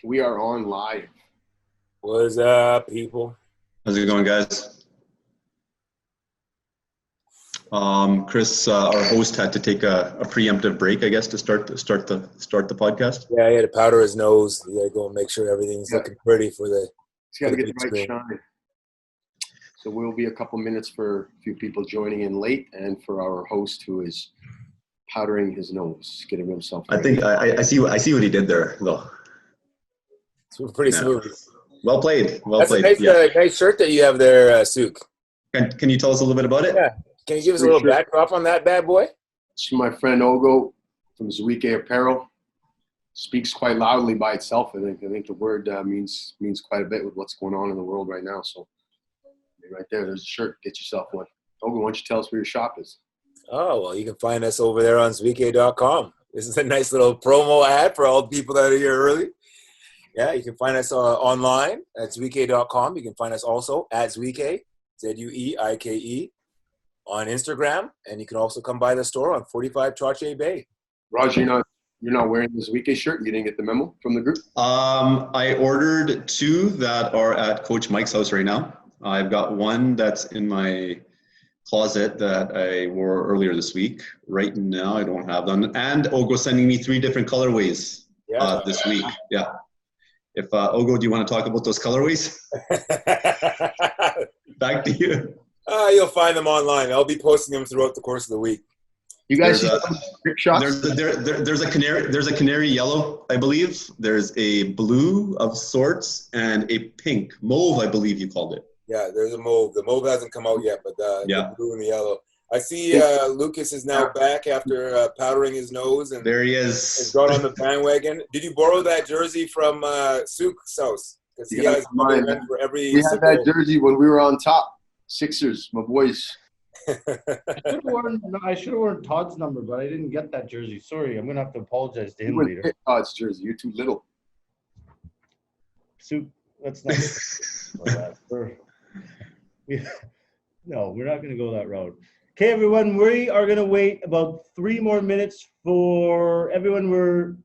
We are on live. What's up, people? How's it going, guys? Chris, our host, had to take a preemptive break, I guess, to start the podcast. Yeah, he had to powder his nose. He had to go and make sure everything's looking pretty for the. He's got to get the right shine. So we'll be a couple minutes for a few people joining in late, and for our host who is powdering his nose, getting himself ready. I think I see what he did there, though. It's pretty smooth. Well played. That's a nice shirt that you have there, Suk. Can you tell us a little bit about it? Yeah. Can you give us a little backdrop on that bad boy? It's my friend Ogo from Zwike Apparel. Speaks quite loudly by itself. I think the word means quite a bit with what's going on in the world right now. So right there's a shirt. Get yourself one. Ogo, why don't you tell us where your shop is? Oh, well, you can find us over there on Zwike.com. This is a nice little promo ad for all the people that are here early. Yeah, you can find us online at Zwike.com. You can find us also at Zwike, Zueike, on Instagram. And you can also come by the store on 45 Trache Bay. Raj, you're not wearing the Zwike shirt? You didn't get the memo from the group? I ordered two that are at Coach Mike's house right now. I've got one that's in my closet that I wore earlier this week. Right now, I don't have them. And Ogo sending me 3 different colorways this week. Yeah. If Ogo, do you want to talk about those colorways? Back to you. You'll find them online. I'll be posting them throughout the course of the week. You guys see some grip shots? There's a canary yellow, I believe. There's a blue of sorts and a pink mauve, I believe you called it. Yeah, there's a mauve. The mauve hasn't come out yet, but the blue and the yellow. I see Lucas is now back after powdering his nose, and there he is. He's got on the bandwagon. Did you borrow that jersey from Suk's house? Because he has one for every. We had that jersey when we were on top. Sixers, my boys. I should have worn Todd's number, but I didn't get that jersey. Sorry, I'm gonna have to apologize to him later. Hit Todd's jersey. You're too little. Suk, let's not. No, we're not gonna go that route. Okay, everyone, we are going to wait about 3 more minutes for everyone. We're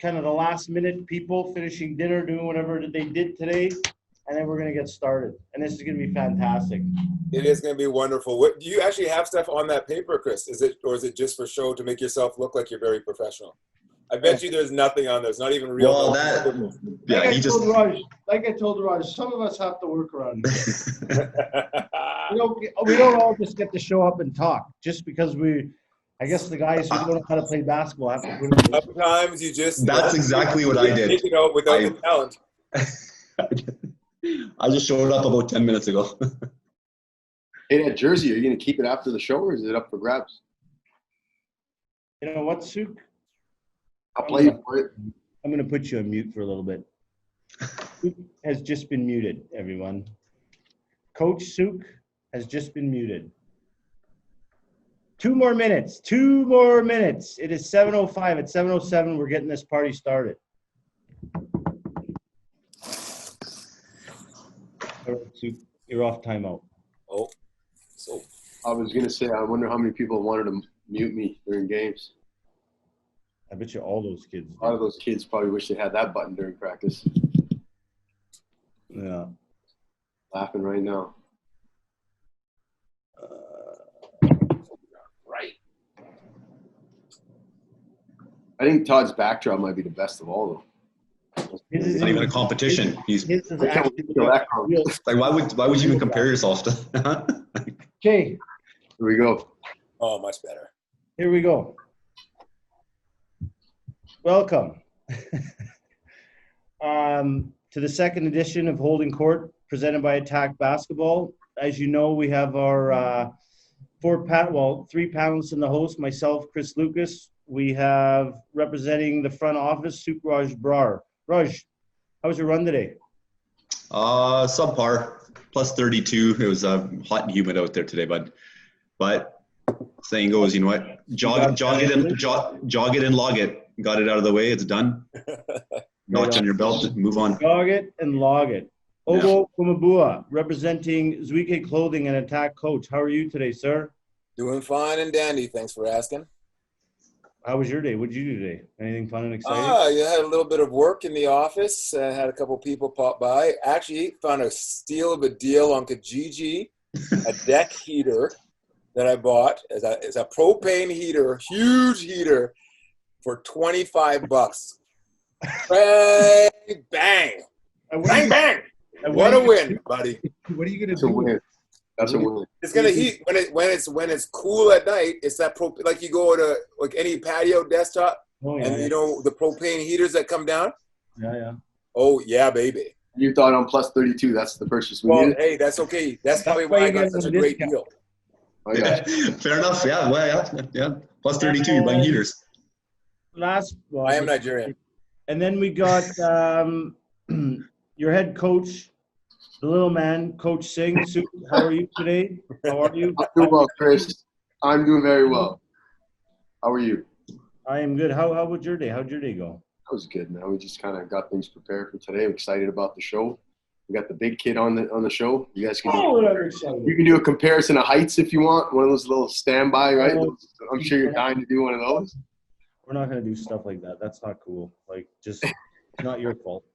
kind of the last minute people finishing dinner, doing whatever they did today, and then we're going to get started. And this is going to be fantastic. It is going to be wonderful. What, do you actually have stuff on that paper, Chris? Is it just for show to make yourself look like you're very professional? I bet you there's nothing on there. It's not even real. Well, like I told Raj, some of us have to work around here. we don't all just get to show up and talk just because I guess the guys who don't know how to play basketball have to. Sometimes you just. That's exactly what I did. Without the talent. I just showed up about 10 minutes ago. Hey, that jersey, are you going to keep it after the show, or is it up for grabs? You know what, Suk? I'll play you for it. I'm going to put you on mute for a little bit. Suk has just been muted, everyone. Coach Suk has just been muted. 2 more minutes. 2 more minutes. It is 7:05. At 7:07, we're getting this party started. All right, Suk, you're off timeout. Oh, so I was going to say, I wonder how many people wanted to mute me during games. I bet you all those kids. A lot of those kids probably wish they had that button during practice. Yeah. Laughing right now. right. I think Todd's backdrop might be the best of all of them. It's not even a competition. Like why would you even compare yourself to? Okay. Here we go. Oh, much better. Here we go. Welcome to the second edition of Holding Court, presented by Attack Basketball. As you know, we have our 3 panelists in the host, myself, Chris Lucas. We have representing the front office, Suk Raj Brar. Raj, how was your run today? Subpar, plus 32. It was hot and humid out there today, bud. But saying goes, you know what? Jog it and log it. Got it out of the way. It's done. Notch on your belt. Move on. Jog it and log it. Ogo Kumabua, representing Zwike Clothing and Attack Coach. How are you today, sir? Doing fine and dandy. Thanks for asking. How was your day? What did you do today? Anything fun and exciting? You had a little bit of work in the office. Had a couple people pop by. Actually, found a steal of a deal on Kijiji, a deck heater that I bought as a propane heater, huge heater, for $25. Bang, bang, bang, bang! What a win, buddy! What are you gonna That's a do? win. That's a win. It's gonna heat when it's cool at night. It's that like you go to like any patio desktop, Oh, yeah, and you know the propane heaters that come down. yeah. Oh yeah, baby. You thought on plus 32. That's the purchase we Well, needed. hey, that's okay. That's probably why why I you got get such a a great discount. deal. I got you. Fair enough. Yeah. Well, yeah. Plus 32, you're buying heaters. I am Nigerian. And then we got your head coach, the little man, Coach Singh. Sue, how are you today? How are you? I'm doing well, Chris. I'm doing very well. How are you? I am good. How was your day? How'd your day go? That was good, man. We just kind of got things prepared for today. I'm excited about the show. We got the big kid on the show. You guys can do a comparison of heights if you want. One of those little standby, right? I'm sure you're dying to do one of those. We're not going to do stuff like that. That's not cool. Like, just it's not your fault.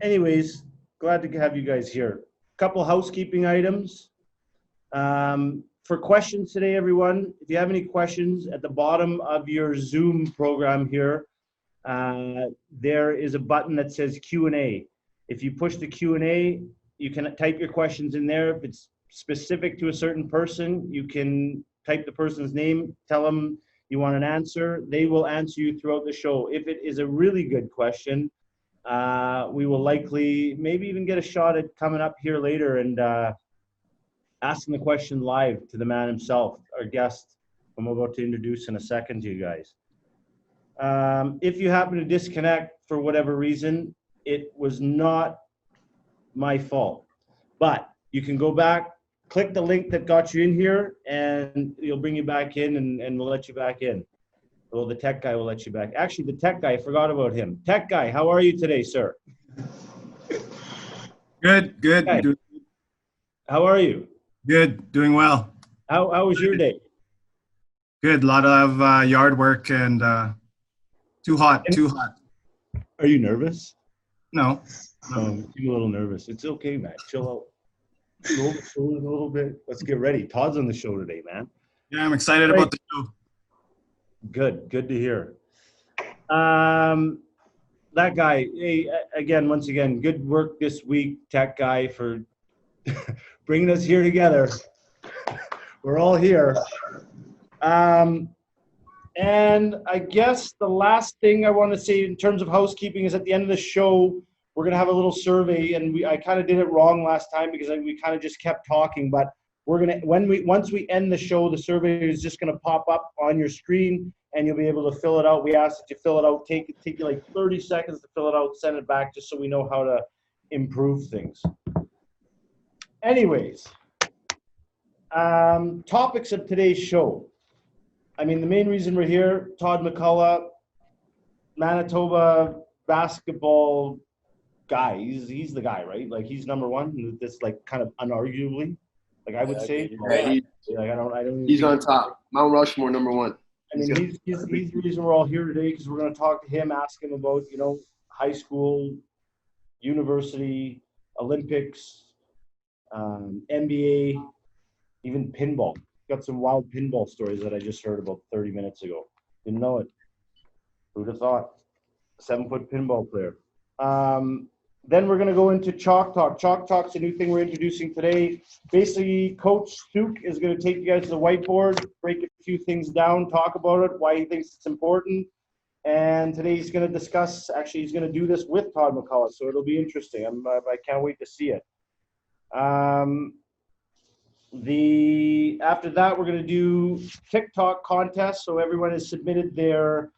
Anyways, glad to have you guys here. Couple housekeeping items. For questions today, everyone, if you have any questions, at the bottom of your Zoom program here, there is a button that says Q&A. If you push the Q&A, you can type your questions in there. If it's specific to a certain person, you can type the person's name, tell them you want an answer. They will answer you throughout the show. If it is a really good question, we will likely maybe even get a shot at coming up here later and asking the question live to the man himself, our guest I'm about to introduce in a second to you guys. If you happen to disconnect for whatever reason, it was not my fault. But you can go back, click the link that got you in here, and it'll bring you back in, and we'll let you back in. Well, the tech guy will let you back. Actually, the tech guy, I forgot about him. Tech guy, how are you today, sir? Good. Hey. How are you? Good, doing well. How was your day? Good, a lot of yard work and too hot. Are you nervous? No. I'm a little nervous. It's okay, man. Chill out. Roll a little bit. Let's get ready. Todd's on the show today, man. Yeah, I'm excited about the show. Good to hear. That guy, hey, once again, good work this week, tech guy, for bringing us here together. We're all here. And I guess the last thing I want to say in terms of housekeeping is at the end of the show, we're going to have a little survey, and I kind of did it wrong last time because we kind of just kept talking, but we're going to, once we end the show, the survey is just going to pop up on your screen and you'll be able to fill it out. We ask that you fill it out, take you like 30 seconds to fill it out, send it back just so we know how to improve things. Anyways, topics of today's show. I mean, the main reason we're here, Todd MacCulloch, Manitoba basketball guy. He's the guy, right? Like, he's number one. This, like, kind of unarguably, like, I would say. He's on top. Mount Rushmore, number one. I mean, he's the reason we're all here today, because we're going to talk to him, ask him about, high school, university, Olympics, NBA, even pinball. Got some wild pinball stories that I just heard about 30 minutes ago. Didn't know it. Who'd have thought? 7-foot pinball player. Then we're going to go into Chalk Talk. Chalk Talk's a new thing we're introducing today. Basically, Coach Suk is going to take you guys to the whiteboard, break a few things down, talk about it, why he thinks it's important. And today he's going to discuss, actually he's going to do this with Todd MacCulloch, so it'll be interesting. I can't wait to see it. After that, we're going to do TikTok contest. So everyone has submitted their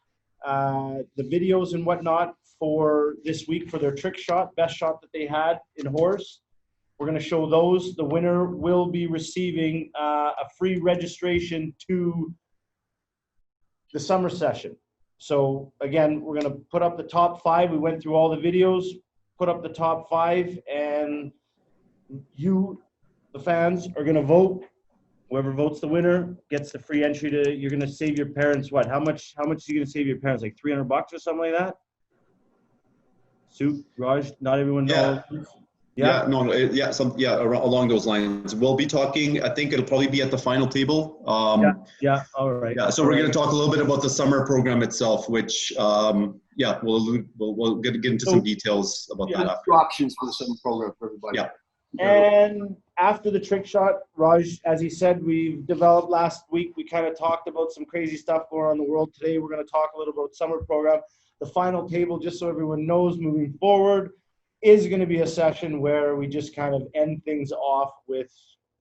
the videos and whatnot for this week for their trick shot, best shot that they had in horse. We're going to show those. The winner will be receiving a free registration to the summer session. So again, we're going to put up the top 5. We went through all the videos, put up the top 5, and you, the fans, are going to vote Whoever votes the winner gets the free entry to. You're gonna save your parents what? How much? How much are you gonna save your parents? Like $300 or something like that. Soup, Raj. Not everyone knows. Yeah. Along those lines. We'll be talking. I think it'll probably be at the final table. Yeah. All right. Yeah. So we're going to talk a little bit about the summer program itself, which we'll get into some details about that after. Two options for the summer program for everybody. Yeah. And after the trick shot, Raj, as he said, we've developed last week. We kind of talked about some crazy stuff going on in the world. Today, we're going to talk a little about summer program. The final table, just so everyone knows, moving forward, is going to be a session where we just kind of end things off with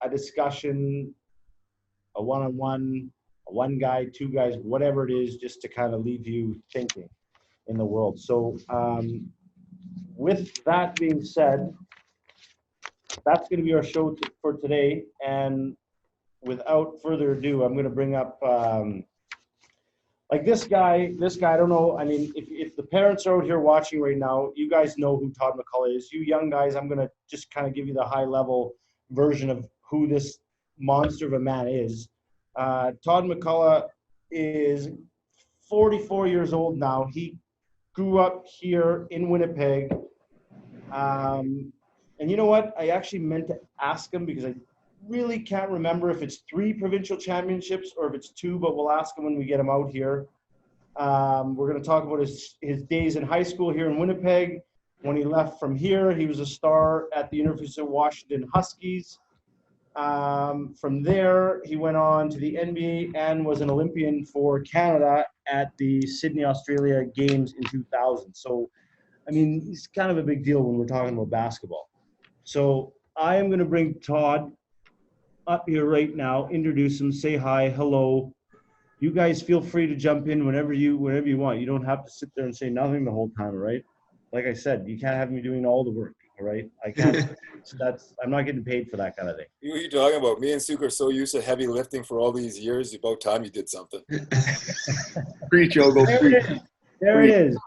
a discussion, a one-on-one, a one guy, two guys, whatever it is, just to kind of leave you thinking in the world. So with that being said, that's going to be our show for today. And without further ado, I'm going to bring up like this guy, I don't know. I mean, if the parents are out here watching right now, you guys know who Todd MacCulloch is. You young guys, I'm going to just kind of give you the high level version of who this monster of a man is. Todd MacCulloch is 44 years old now. He grew up here in Winnipeg. And you know what? I actually meant to ask him because I really can't remember if it's 3 provincial championships or if it's 2, but we'll ask him when we get him out here. We're going to talk about his days in high school here in Winnipeg. When he left from here, he was a star at the University of Washington Huskies. From there, he went on to the NBA and was an Olympian for Canada at the Sydney, Australia Games in 2000. So, I mean, he's kind of a big deal when we're talking about basketball. So I am going to bring Todd up here right now, introduce him, say hi, hello. You guys feel free to jump in whenever you want. You don't have to sit there and say nothing the whole time, right? Like I said, you can't have me doing all the work, all right? I can't. I'm not getting paid for that kind of thing. What are you talking about? Me and Suk are so used to heavy lifting for all these years. It's about time you did something. Preach, Ogo. Preach. There it is.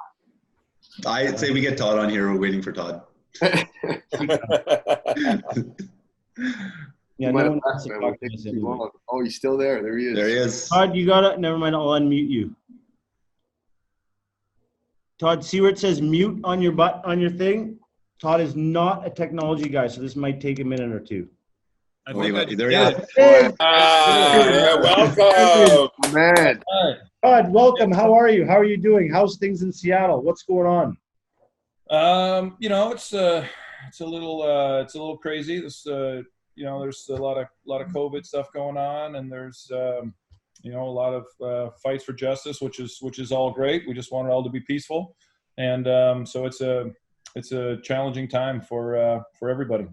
I'd say we get Todd on here. We're waiting for Todd. Yeah, no one wants to talk to us anyway. Oh, he's still there. There he is. There he is. Todd, you got it. Never mind. I'll unmute you. Todd, see where it says mute on your thing? Todd is not a technology guy, so this might take a minute or two. There he is. Welcome. Man. Todd, welcome. How are you? How are you doing? How's things in Seattle? What's going on? It's a little crazy. This, there's a lot of COVID stuff going on, and there's, a lot of fights for justice, which is all great. We just want it all to be peaceful, and so it's a challenging time for everybody.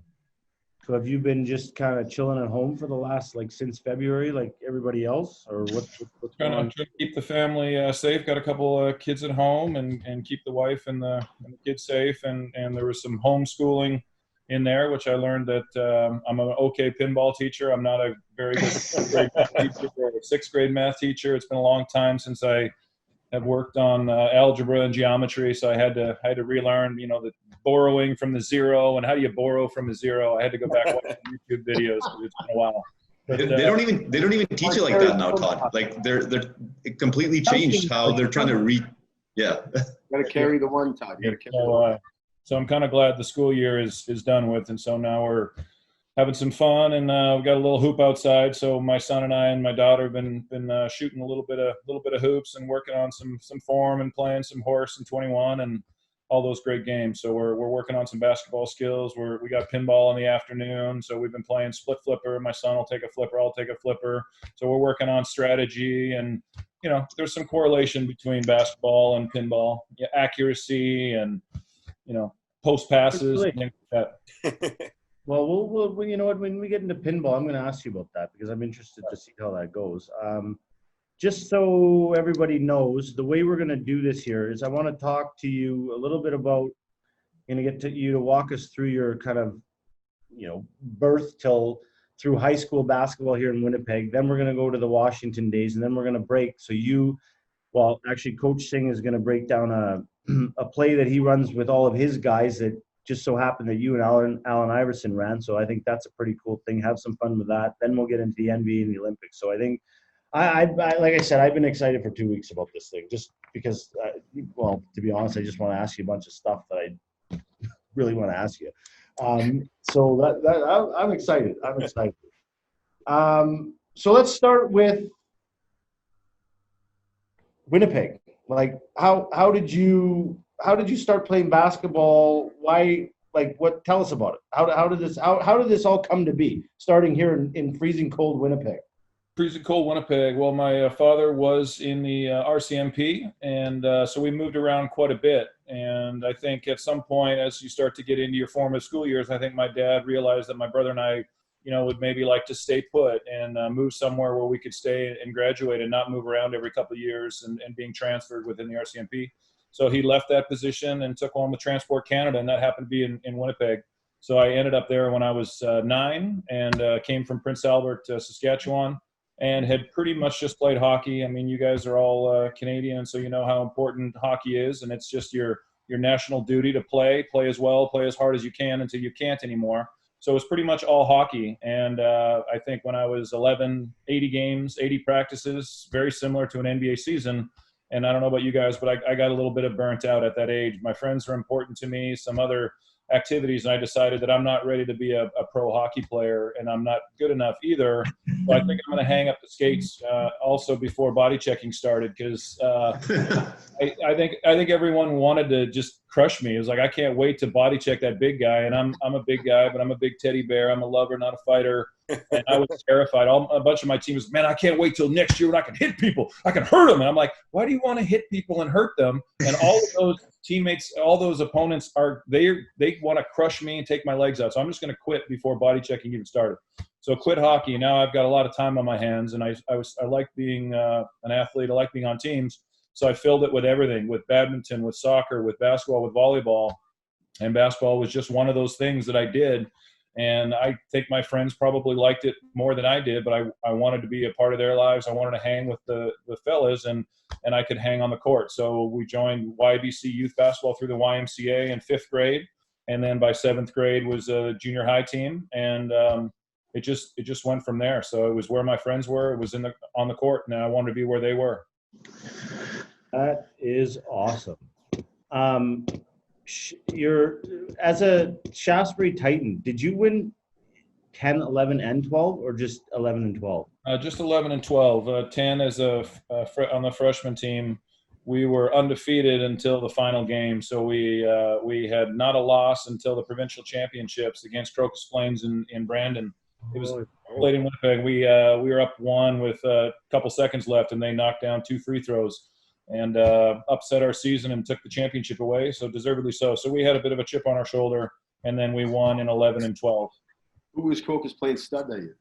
So have you been just kind of chilling at home for the last, since February, like everybody else, or what's going on? Trying to keep the family safe. Got a couple kids at home, and keep the wife and the kids safe. And there was some homeschooling in there, which I learned that I'm an okay pinball teacher. I'm not a very good grade math teacher or a 6th grade math teacher. It's been a long time since I have worked on algebra and geometry, so I had to relearn, the borrowing from the zero and how do you borrow from a zero. I had to go back and watch YouTube videos because it's been a while. But, they don't even teach it like that now, Todd. Like they're completely changed how they're trying to read. Yeah. Got to carry the one, Todd. You got to carry the one. So I'm kind of glad the school year is done with, and so now we're having some fun, and we got a little hoop outside. So my son and I and my daughter have been shooting a little bit of hoops and working on some form and playing some horse and 21 and all those great games. So we're working on some basketball skills. We got pinball in the afternoon, so we've been playing split flipper. My son will take a flipper, I'll take a flipper. So we're working on strategy, and there's some correlation between basketball and pinball, accuracy and post passes and things like that. Well, we'll, you know what, when we get into pinball, I'm going to ask you about that because I'm interested to see how that goes. Just so everybody knows, the way we're going to do this here is I want to talk to you a little bit about, going to get to you to walk us through your kind of, birth through high school basketball here in Winnipeg. Then we're going to go to the Washington days, and then we're going to break. So actually Coach Singh is going to break down a play that he runs with all of his guys that just so happened that you and Allen Iverson ran. So I think that's a pretty cool thing. Have some fun with that. Then we'll get into the NBA and the Olympics. So I think, I like I said, I've been excited for 2 weeks about this thing, just because, well, to be honest, I just want to ask you a bunch of stuff that I really want to ask you. So I'm excited. I'm excited. So let's start with Winnipeg. Like, how did you start playing basketball? Why? Like, what? Tell us about it. How did this all come to be? Starting here in freezing cold Winnipeg. Freezing cold Winnipeg. Well, my father was in the RCMP, and so we moved around quite a bit. And I think at some point, as you start to get into your formative school years, I think my dad realized that my brother and I, would maybe like to stay put and move somewhere where we could stay and graduate and not move around every couple of years and being transferred within the RCMP. So he left that position and took on with Transport Canada, and that happened to be in Winnipeg. So I ended up there when I was 9 and came from Prince Albert, Saskatchewan, and had pretty much just played hockey. I mean, you guys are all Canadian, so you know how important hockey is, and it's just your national duty to play as well, play as hard as you can until you can't anymore. So it was pretty much all hockey. And I think when I was 11, 80 games, 80 practices, very similar to an NBA season. And I don't know about you guys, but I got a little bit of burnt out at that age. My friends were important to me, some other activities, and I decided that I'm not ready to be a pro hockey player, and I'm not good enough either. So I think I'm going to hang up the skates also before body checking started, because I think everyone wanted to just crush me. It was like, I can't wait to body check that big guy, and I'm a big guy, but I'm a big teddy bear. I'm a lover, not a fighter, and I was terrified. A bunch of my team was, man, I can't wait till next year when I can hit people. I can hurt them. And I'm like, why do you want to hit people and hurt them? And all of those teammates, all those opponents they want to crush me and take my legs out. So I'm just going to quit before body checking even started. So quit hockey. Now I've got a lot of time on my hands, and I like being an athlete. I like being on teams. So I filled it with everything, with badminton, with soccer, with basketball, with volleyball. And basketball was just one of those things that I did. And I think my friends probably liked it more than I did, but I wanted to be a part of their lives. I wanted to hang with the fellas, and I could hang on the court. So we joined YBC youth basketball through the YMCA in 5th grade. And then by 7th grade was a junior high team. And it just went from there. So it was where my friends were. It was on the court, and I wanted to be where they were. That is awesome. You're, as a Shaftesbury Titan, did you win 10, 11, and 12, or just 11 and 12? Just 11 and 12. 10 as on the freshman team. We were undefeated until the final game. So we had not a loss until the provincial championships against Crocus Plains in Brandon. It was played in Winnipeg. We were up 1 with a couple seconds left, and they knocked down 2 free throws and upset our season and took the championship away, so deservedly so. So we had a bit of a chip on our shoulder, and then we won in 11 and 12. Who was Crocus playing stud that year?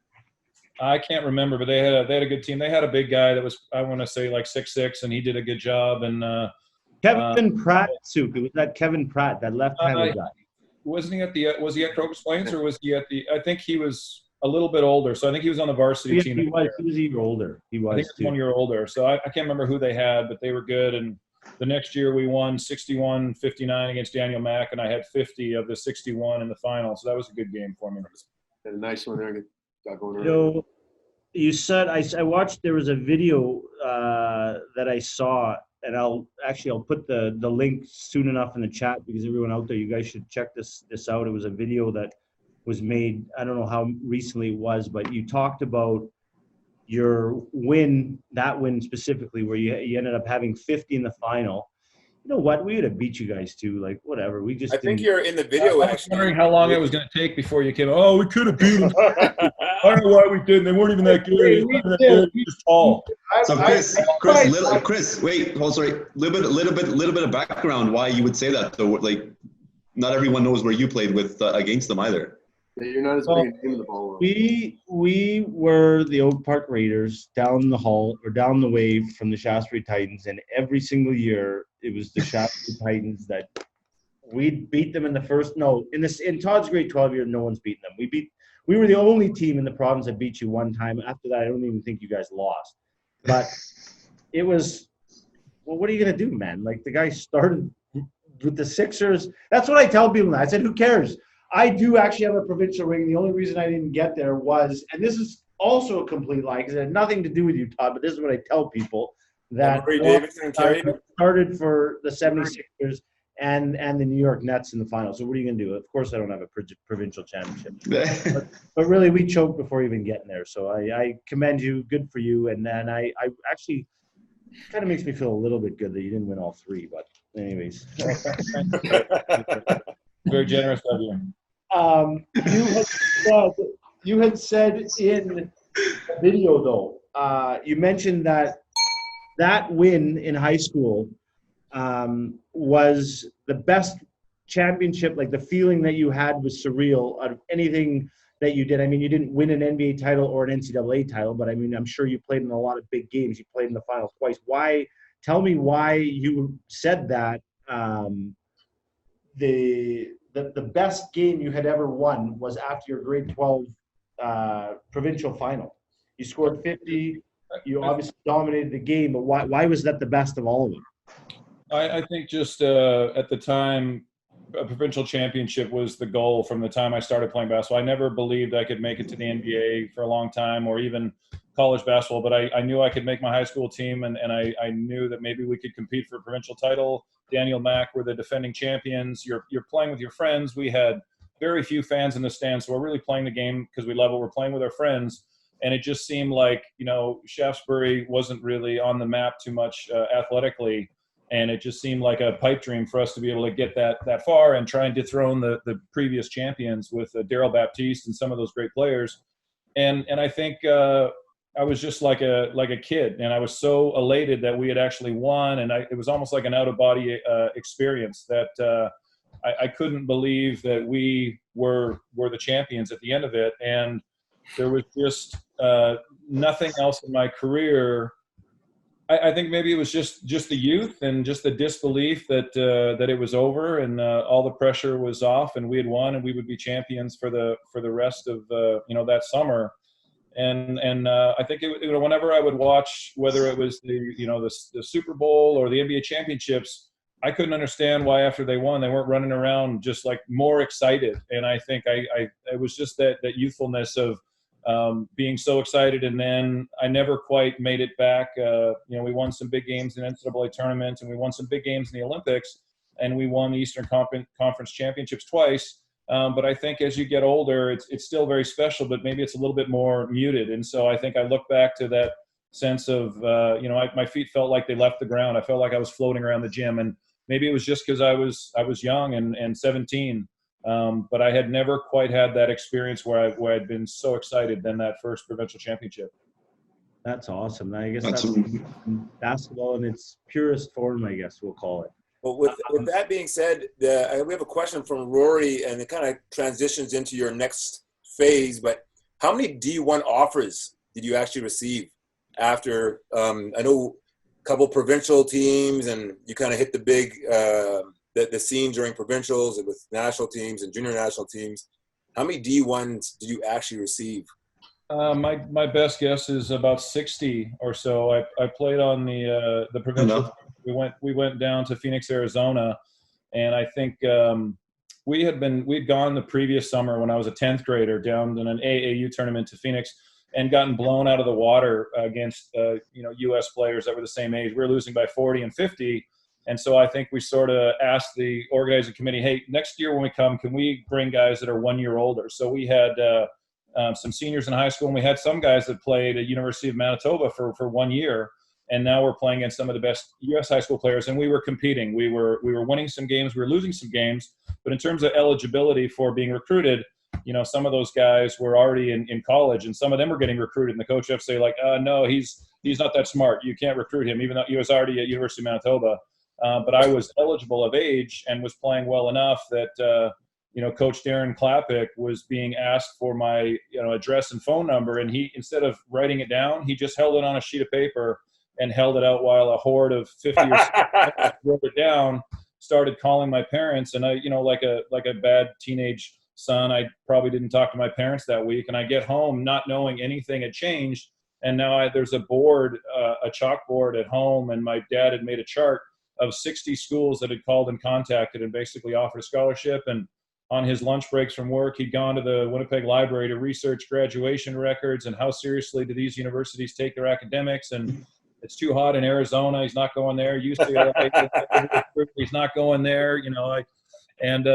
I can't remember, but they had a good team. They had a big guy that was, I want to say, like 6'6", and he did a good job. And Kevin Pratt, Suk. It was that Kevin Pratt, that left-handed guy. Was he at Crocus Plains, or was he at the? I think he was a little bit older, so I think he was on the varsity team. He was even older. He was. I think he was 1 year older. So I can't remember who they had, but they were good. And the next year we won 61-59 against Daniel Mack, and I had 50 of the 61 in the final. So that was a good game for me. Had a nice one there. Got going around. You said I watched. There was a video that I saw, and I'll put the link soon enough in the chat, because everyone out there, you guys should check this out. It was a video that was made, I don't know how recently it was, but you talked about your win, that win specifically, where you ended up having 50 in the final. You know what? We would have beat you guys too. Like, whatever. We just. I think you're in the video. I was wondering how long it was going to take before you came. Oh, we could have beat them. I don't know why we didn't. They weren't even that good. They weren't that good. Just tall. So Chris, wait, hold, sorry. Little bit of background why you would say that. So, like, not everyone knows where you played with against them either. Yeah, you're not as big a name in the ball world. We were the Oak Park Raiders down the hall, or down the way from the Shaftesbury Titans, and every single year it was the Shaftesbury Titans that we'd beat them in the first. No, in Todd's grade 12 year, no one's beaten them. We were the only team in the province that beat you one time. After that, I don't even think you guys lost. But it was, well, what are you gonna do, man? Like, the guy started with the Sixers. That's what I tell people now. I said, who cares? I do actually have a provincial ring. The only reason I didn't get there was, and this is also a complete lie because it had nothing to do with you, Todd, but this is what I tell people, that I started for the 76ers and the New York Nets in the finals. So what are you going to do? Of course, I don't have a provincial championship. but really, we choked before even getting there. So I commend you. Good for you. And then I actually kind of makes me feel a little bit good that you didn't win all three. But anyways. Very generous of you. You had said in the video, though, you mentioned that win in high school was the best championship. Like, the feeling that you had was surreal out of anything that you did. I mean, you didn't win an NBA title or an NCAA title, but I mean, I'm sure you played in a lot of big games. You played in the finals twice. Tell me why you said that the best game you had ever won was after your grade 12 provincial final. You scored 50. You obviously dominated the game, but why was that the best of all of them? I think just at the time, a provincial championship was the goal from the time I started playing basketball. I never believed I could make it to the NBA for a long time or even college basketball, but I knew I could make my high school team, and I knew that maybe we could compete for a provincial title. Daniel Mack were the defending champions. You're playing with your friends. We had very few fans in the stands, so we're really playing the game because we love it. We're playing with our friends, and it just seemed like, Shaftesbury wasn't really on the map too much athletically, and it just seemed like a pipe dream for us to be able to get that far and try and dethrone the previous champions with Daryl Baptiste and some of those great players. And I think I was just like a kid, and I was so elated that we had actually won, and it was almost like an out-of-body experience that I couldn't believe that we were the champions at the end of it. And there was just nothing else in my career. I think maybe it was just the youth and just the disbelief that it was over and all the pressure was off and we had won and we would be champions for the rest of that summer. And I think whenever I would watch, whether it was the Super Bowl or the NBA championships, I couldn't understand why after they won they weren't running around just like more excited. And I think it was just that youthfulness of being so excited. And then I never quite made it back. We won some big games in the NCAA tournament, and we won some big games in the Olympics, and we won the Eastern Conference championships twice. But I think as you get older, it's still very special, but maybe it's a little bit more muted. And so I think I look back to that sense of, my feet felt like they left the ground. I felt like I was floating around the gym, and maybe it was just because I was young and 17. But I had never quite had that experience where I'd been so excited than that first provincial championship. That's awesome. I guess that's basketball in its purest form, I guess we'll call it. Well, with that being said, we have a question from Rory, and it kind of transitions into your next phase. But how many D1 offers did you actually receive after? I know a couple provincial teams, and you kind of hit the big the scene during provincials and with national teams and junior national teams. How many D1s did you actually receive? My best guess is about 60 or so. I played on the provincial. We went down to Phoenix, Arizona, and I think we'd gone the previous summer when I was a 10th grader down in an AAU tournament to Phoenix and gotten blown out of the water against U.S. players that were the same age. We were losing by 40 and 50. And so I think we sort of asked the organizing committee, hey, next year when we come, can we bring guys that are 1 year older? So we had some seniors in high school, and we had some guys that played at University of Manitoba for 1 year. And now we're playing against some of the best U.S. high school players, and we were competing. We were winning some games, we were losing some games. But in terms of eligibility for being recruited, some of those guys were already in college, and some of them were getting recruited. And the coach would say, like, no, he's not that smart. You can't recruit him, even though he was already at University of Manitoba. But I was eligible of age and was playing well enough that, Coach Darren Klapik was being asked for my, address and phone number. And he, instead of writing it down, he just held it on a sheet of paper and held it out while a horde of 50 or 60 wrote it down, started calling my parents. And I, like a bad teenage son, I probably didn't talk to my parents that week. And I get home not knowing anything had changed. And now there's a board, a chalkboard at home, and my dad had made a chart. of 60 schools that had called and contacted and basically offered a scholarship. And on his lunch breaks from work, he'd gone to the Winnipeg Library to research graduation records and how seriously do these universities take their academics. And it's too hot in Arizona, he's not going there. UCLA, he's not going there.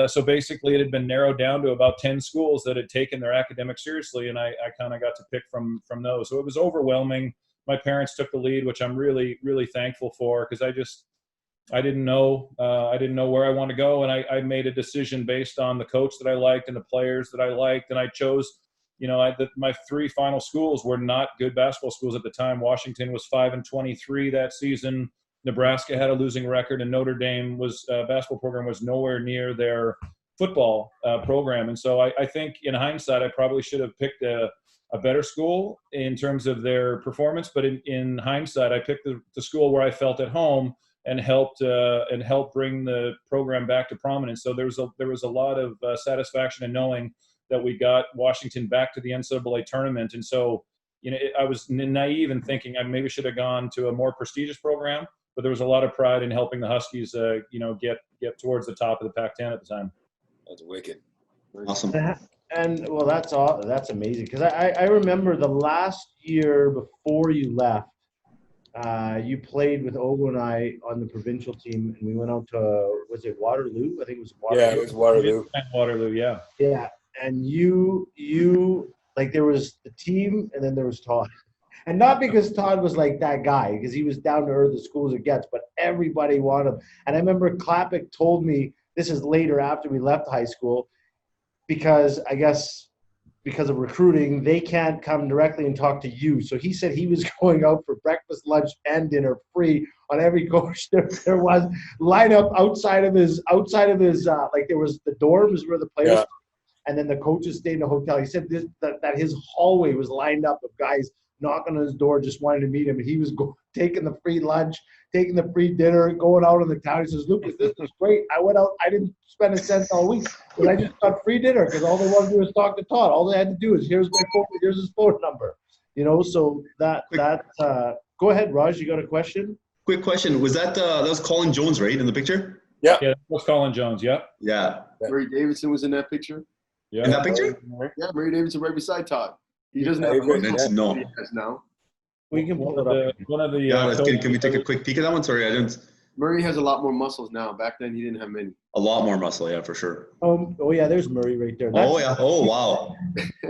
So basically it had been narrowed down to about 10 schools that had taken their academics seriously, and I kind of got to pick from those. So it was overwhelming. My parents took the lead, which I'm really, really thankful for, because I didn't know where I want to go, and I made a decision based on the coach that I liked and the players that I liked, and I chose, my 3 final schools were not good basketball schools at the time. Washington was 5-23 that season. Nebraska had a losing record, and Notre Dame basketball program was nowhere near their football program. And so I think in hindsight, I probably should have picked a better school in terms of their performance. But in hindsight, I picked the school where I felt at home and helped bring the program back to prominence. So there was a lot of satisfaction in knowing that we got Washington back to the NCAA tournament. And so, I was naive in thinking I maybe should have gone to a more prestigious program, but there was a lot of pride in helping the Huskies, get towards the top of the Pac-10 at the time. That's wicked. Awesome. And well, that's amazing, because I remember the last year before you left, you played with Ogo and I on the provincial team, and we went out to, was it Waterloo? I think it was Waterloo. Yeah, it was Waterloo. Waterloo, yeah. Yeah, and you there was the team, and then there was Todd. And not because Todd was like that guy, because he was down to earth as cool as it gets, but everybody wanted him. And I remember Klapik told me, this is later after we left high school, because I guess because of recruiting, they can't come directly and talk to you. So he said he was going out for breakfast, lunch, and dinner free on every coach there was. Line up outside of his there was the dorms where the players, Yeah. and then the coaches stayed in the hotel. He said that his hallway was lined up of guys knocking on his door, just wanting to meet him. And he was taking the free lunch, taking the free dinner, going out on the town. He says, "Lucas, this is great. I went out. I didn't spend a cent all week, but I just got free dinner because all they wanted to do was talk to Todd. All they had to do is here's my phone, here's his phone number." So that go ahead, Raj. You got a question? Quick question. Was that was Colin Jones, right, in the picture? Yeah, that was Colin Jones, yeah. Yeah. Murray Davidson was in that picture. Yeah. In that picture? Yeah, Murray Davidson right beside Todd. He doesn't have Goodness, no. he has now. We can pull it up. One of the Yeah, can we take a quick peek at that one? Sorry, I didn't. Murray has a lot more muscles now. Back then, he didn't have many. A lot more muscle, yeah, for sure. Oh yeah, there's Murray right there. Oh yeah. Oh wow.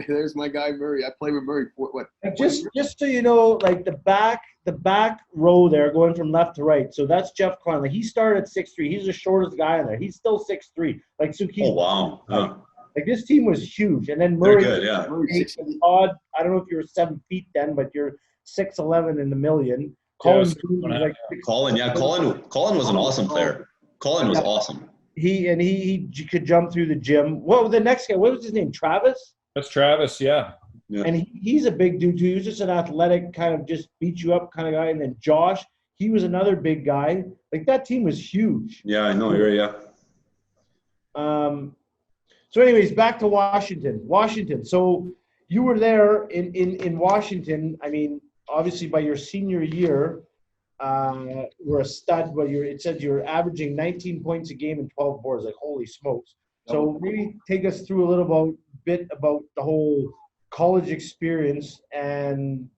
There's my guy Murray. I played with Murray for what? Just so you know, like the back row there, going from left to right. So that's Jeff Conley. He started at 6'3". He's the shortest guy in there. He's still 6'3". Like so. Oh wow. Yeah. Like this team was huge, and then They're Murray. good, yeah. Odd. I don't know if you were 7 feet then, but you're 6'11" in the million. Colin, Colin was an awesome player. Colin was awesome. He could jump through the gym. What was the next guy? What was his name? Travis? That's Travis, yeah. And he's a big dude too. He was just an athletic, kind of just beat you up kind of guy. And then Josh, he was another big guy. Like that team was huge. Yeah, I know. You're right, yeah. So anyways, back to Washington. So you were there in Washington. I mean, obviously by your senior year, were a stud, but it says you're averaging 19 points a game and 12 boards. Like, holy smokes. So maybe take us through a little bit about the whole college experience, and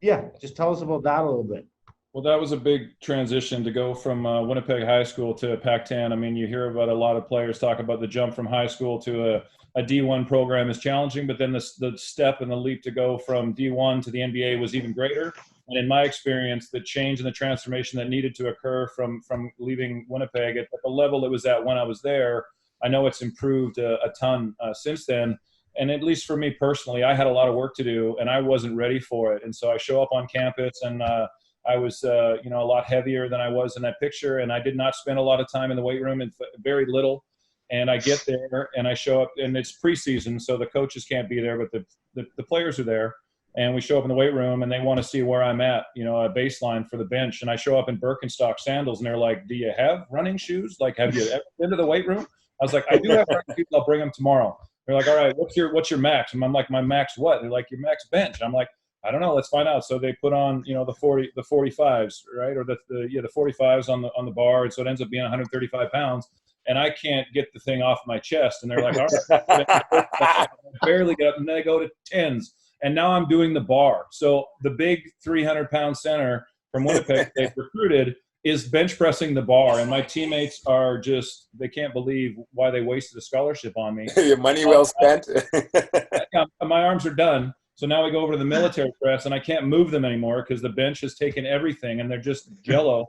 yeah, just tell us about that a little bit. Well, that was a big transition to go from Winnipeg High School to Pac-10. I mean, you hear about a lot of players talk about the jump from high school to a D1 program is challenging, but then the step and the leap to go from D1 to the NBA was even greater. And in my experience, the change and the transformation that needed to occur from leaving Winnipeg at the level it was at when I was there, I know it's improved a ton since then. And at least for me personally, I had a lot of work to do, and I wasn't ready for it. And so I show up on campus, and I was, a lot heavier than I was in that picture, and I did not spend a lot of time in the weight room, and very little. And I get there, and I show up, and it's preseason, so the coaches can't be there, but the players are there. And we show up in the weight room, and they want to see where I'm at, a baseline for the bench. And I show up in Birkenstock sandals, and they're like, "Do you have running shoes? Like, have you ever been to the weight room?" I was like, "I do have running shoes. I'll bring them tomorrow." They're like, "All right, what's your max?" And I'm like, "My max what?" They're like, "Your max bench." I'm like, I don't know. Let's find out. So they put on, the 45s, right? Or the 45s on the bar. And so it ends up being 135 pounds. And I can't get the thing off my chest. And they're like, all right, I barely get up. And then I go to 10s. And now I'm doing the bar. So the big 300-pound center from Winnipeg they've recruited is bench pressing the bar. And my teammates are just, they can't believe why they wasted a scholarship on me. Your money well spent. Yeah, my arms are done. So now we go over to the military press, and I can't move them anymore because the bench has taken everything, and they're just jello.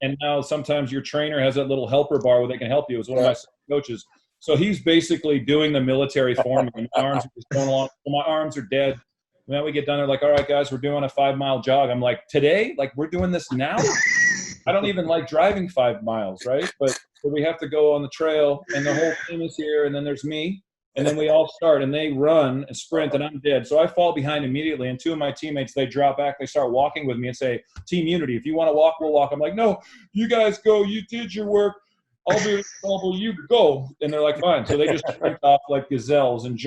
And now sometimes your trainer has that little helper bar where they can help you. It was one of my coaches. So he's basically doing the military for me. And my arms are just going along. My arms are dead. Now we get done. They're like, all right, guys, we're doing a 5-mile jog. I'm like, today? Like, we're doing this now? I don't even like driving 5 miles, right? But we have to go on the trail, and the whole team is here, and then there's me. And then we all start, and they run and sprint, and I'm dead. So I fall behind immediately, and 2 of my teammates, they drop back. They start walking with me and say, team unity. If you want to walk, we'll walk. I'm like, no, you guys go. You did your work. I'll be responsible. You go. And they're like, fine. So they just sprint off like gazelles and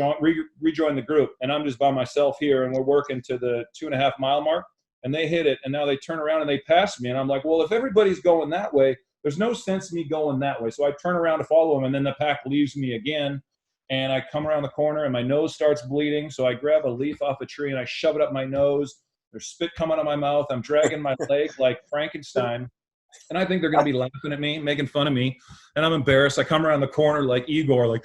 rejoin the group. And I'm just by myself here, and we're working to the 2.5-mile mark. And they hit it, and now they turn around and they pass me. And I'm like, well, if everybody's going that way, there's no sense in me going that way. So I turn around to follow them, and then the pack leaves me again. And I come around the corner, and my nose starts bleeding. So I grab a leaf off a tree, and I shove it up my nose. There's spit coming out of my mouth. I'm dragging my leg like Frankenstein. And I think they're going to be laughing at me, making fun of me. And I'm embarrassed. I come around the corner like Igor, like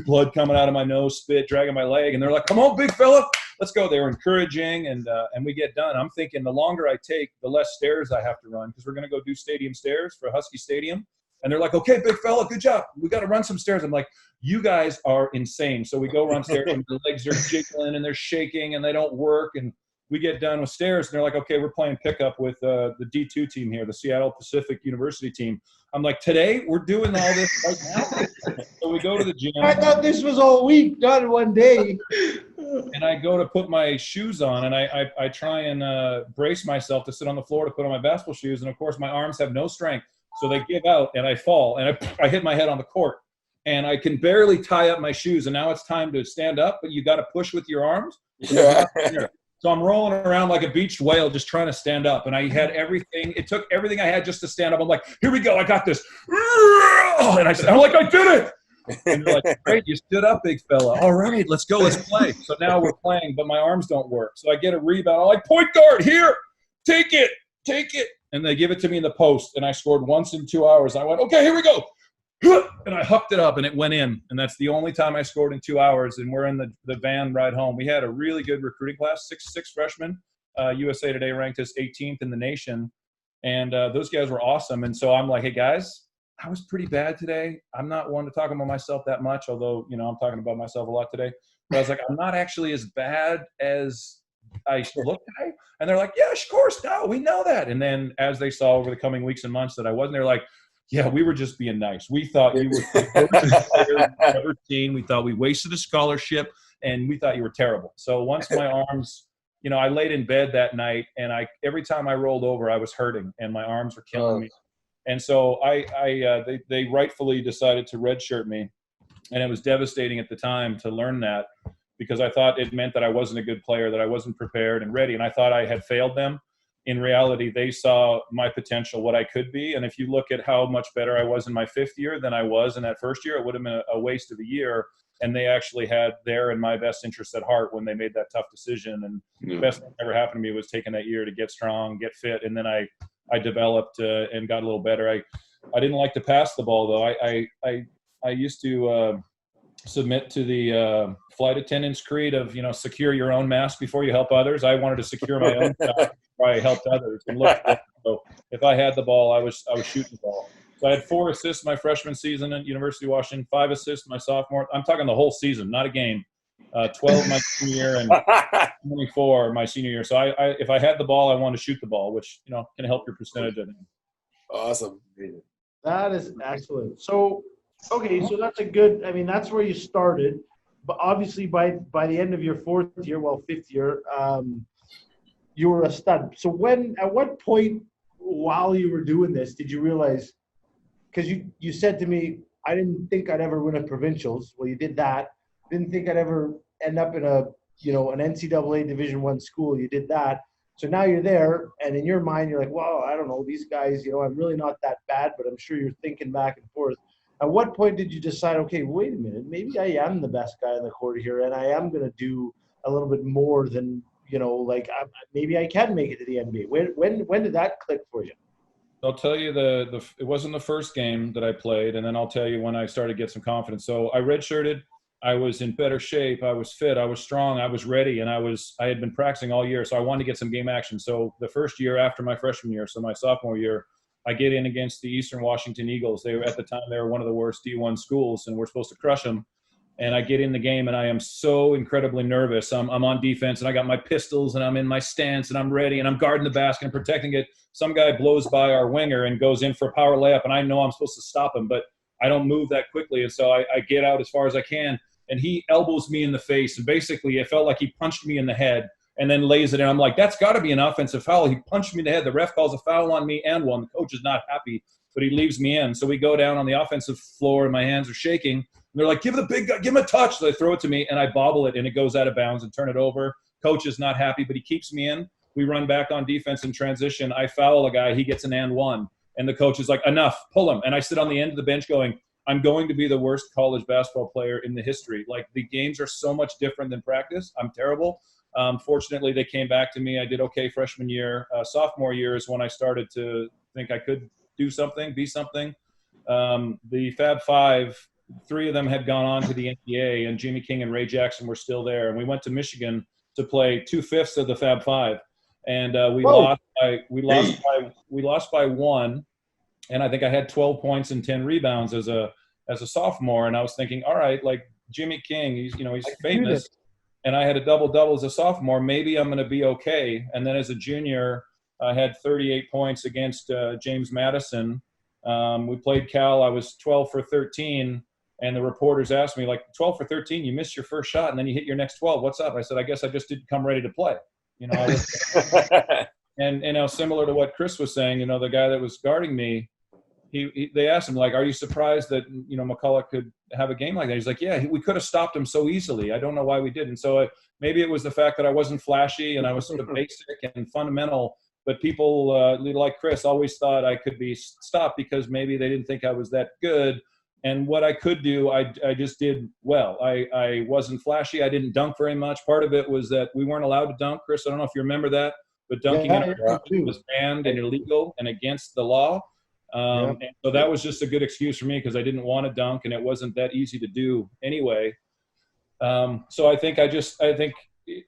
blood coming out of my nose, spit, dragging my leg. And they're like, come on, big fella. Let's go. They were encouraging, and we get done. I'm thinking the longer I take, the less stairs I have to run, because we're going to go do stadium stairs for Husky Stadium. And they're like, okay, big fella, good job. We got to run some stairs. I'm like, you guys are insane. So we go run stairs, and the legs are jiggling, and they're shaking, and they don't work. And we get done with stairs, and they're like, okay, we're playing pickup with the D2 team here, the Seattle Pacific University team. I'm like, today we're doing all this right now? So we go to the gym. I thought this was all week, not one day. And I go to put my shoes on, and I try and brace myself to sit on the floor to put on my basketball shoes. And, of course, my arms have no strength. So they give out, and I fall, and I hit my head on the court. And I can barely tie up my shoes, and now it's time to stand up, but you got to push with your arms. Yeah. So I'm rolling around like a beached whale just trying to stand up. And I had everything. It took everything I had just to stand up. I'm like, here we go. I got this. And I'm like, I did it. And they're like, great, you stood up, big fella. All right, let's go. Let's play. So now we're playing, but my arms don't work. So I get a rebound. I'm like, point guard, here. Take it. And they give it to me in the post. And I scored once in 2 hours. I went, okay, here we go. And I hucked it up, and it went in. And that's the only time I scored in 2 hours. And we're in the van ride home. We had a really good recruiting class, six freshmen. USA Today ranked us 18th in the nation. And those guys were awesome. And so I'm like, hey, guys, I was pretty bad today. I'm not one to talk about myself that much, although, I'm talking about myself a lot today. But I was like, I'm not actually as bad as I look today. And they're like, yeah, of course. No, we know that. And then as they saw over the coming weeks and months that I wasn't, they're like, yeah, we were just being nice. We thought you were the worst player we've ever seen. We thought we wasted a scholarship, and we thought you were terrible. So once my arms, I laid in bed that night, and every time I rolled over, I was hurting, and my arms were killing me. And so they rightfully decided to redshirt me, and it was devastating at the time to learn that, because I thought it meant that I wasn't a good player, that I wasn't prepared and ready, and I thought I had failed them. In reality, they saw my potential, what I could be. And if you look at how much better I was in my 5th year than I was in that first year, it would have been a waste of a year. And they actually had their and my best interests at heart when they made that tough decision. And the best thing that ever happened to me was taking that year to get strong, get fit. And then I developed and got a little better. I didn't like to pass the ball, though. I used to submit to the flight attendant's creed of, secure your own mask before you help others. I wanted to secure my own mask before I helped others. And look, so if I had the ball, I was shooting the ball. So I had 4 assists my freshman season at University of Washington, 5 assists my sophomore. I'm talking the whole season, not a game. 12 my senior year and 24 my senior year. So if I had the ball, I wanted to shoot the ball, which can help your percentage, I think. Awesome. That is excellent. So, okay, so that's a good. That's where you started, but obviously by the end of your 4th year, 5th year, you were a stud. So at what point while you were doing this did you realize? Because you said to me, I didn't think I'd ever win a provincials. Well, you did that. Didn't think I'd ever end up in a an NCAA Division I school. You did that. So now you're there, and in your mind, you're like, well, I don't know, these guys, I'm really not that bad, but I'm sure you're thinking back and forth. At what point did you decide, okay, wait a minute, maybe I am the best guy in the court here, and I am going to do a little bit more than, maybe I can make it to the NBA? When did that click for you? I'll tell you it wasn't the first game that I played, and then I'll tell you when I started to get some confidence. So I redshirted. I was in better shape. I was fit. I was strong. I was ready, and I had been practicing all year, so I wanted to get some game action. So the first year after my freshman year, so my sophomore year, I get in against the Eastern Washington Eagles. At the time, they were one of the worst D1 schools, and we're supposed to crush them. And I get in the game, and I am so incredibly nervous. I'm on defense, and I got my pistols, and I'm in my stance, and I'm ready, and I'm guarding the basket and protecting it. Some guy blows by our winger and goes in for a power layup, and I know I'm supposed to stop him, but I don't move that quickly. And so I get out as far as I can, and he elbows me in the face. And basically, it felt like he punched me in the head and then lays it in. I'm like, that's got to be an offensive foul. He punched me in the head. The ref calls a foul on me and one. The coach is not happy, but he leaves me in. So we go down on the offensive floor, and my hands are shaking. And they're like, give the big guy, give him a touch. So they throw it to me, and I bobble it, and it goes out of bounds and turn it over. Coach is not happy, but he keeps me in. We run back on defense in transition. I foul a guy. He gets an and one. And the coach is like, enough, pull him. And I sit on the end of the bench going, I'm going to be the worst college basketball player in the history. Like, the games are so much different than practice. I'm terrible. Fortunately, they came back to me. I did okay freshman year. Sophomore year is when I started to think I could do something, be something. The Fab Five, 3 of them had gone on to the NBA, and Jimmy King and Ray Jackson were still there. And we went to Michigan to play 2/5 of the Fab Five. And we lost by 1. And I think I had 12 points and 10 rebounds as a sophomore. And I was thinking, all right, like Jimmy King, he's famous. And I had a double-double as a sophomore. Maybe I'm going to be okay. And then as a junior, I had 38 points against James Madison. We played Cal. I was 12 for 13. And the reporters asked me, like, 12 for 13, you missed your first shot, and then you hit your next 12. What's up? I said, I guess I just didn't come ready to play. And similar to what Chris was saying, the guy that was guarding me, they asked him, like, are you surprised that, MacCulloch could have a game like that? He's like, yeah, we could have stopped him so easily. I don't know why we didn't. So maybe it was the fact that I wasn't flashy and I was sort of basic and fundamental, but people like Chris always thought I could be stopped because maybe they didn't think I was that good. And what I could do, I just did well. I wasn't flashy. I didn't dunk very much. Part of it was that we weren't allowed to dunk. Chris, I don't know if you remember that, but dunking was banned and illegal and against the law. And so that was just a good excuse for me because I didn't want to dunk, and it wasn't that easy to do anyway. So I think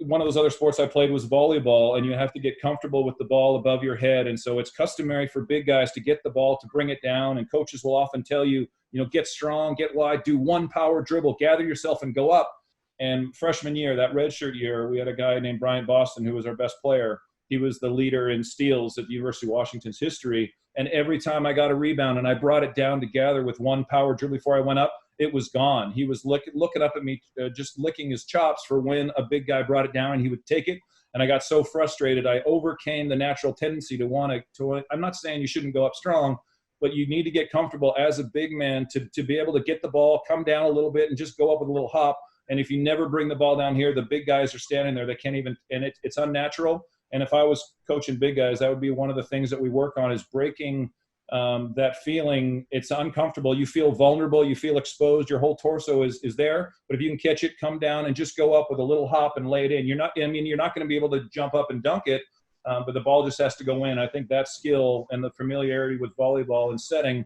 one of those other sports I played was volleyball, and you have to get comfortable with the ball above your head. And so it's customary for big guys to get the ball, to bring it down. And coaches will often tell you, get strong, get wide, do one power dribble, gather yourself and go up. And freshman year, that redshirt year, we had a guy named Bryant Boston who was our best player. He was the leader in steals at the University of Washington's history. And every time I got a rebound and I brought it down to gather with one power dribble before I went up, it was gone. He was looking up at me, just licking his chops for when a big guy brought it down and he would take it. And I got so frustrated, I overcame the natural tendency to want to I'm not saying you shouldn't go up strong, but you need to get comfortable as a big man to be able to get the ball, come down a little bit, and just go up with a little hop. And if you never bring the ball down here, the big guys are standing there. They can't even – and it's unnatural. And if I was coaching big guys, that would be one of the things that we work on is breaking that feeling. It's uncomfortable. You feel vulnerable. You feel exposed. Your whole torso is there. But if you can catch it, come down, and just go up with a little hop and lay it in. You're not going to be able to jump up and dunk it, but the ball just has to go in. I think that skill and the familiarity with volleyball and setting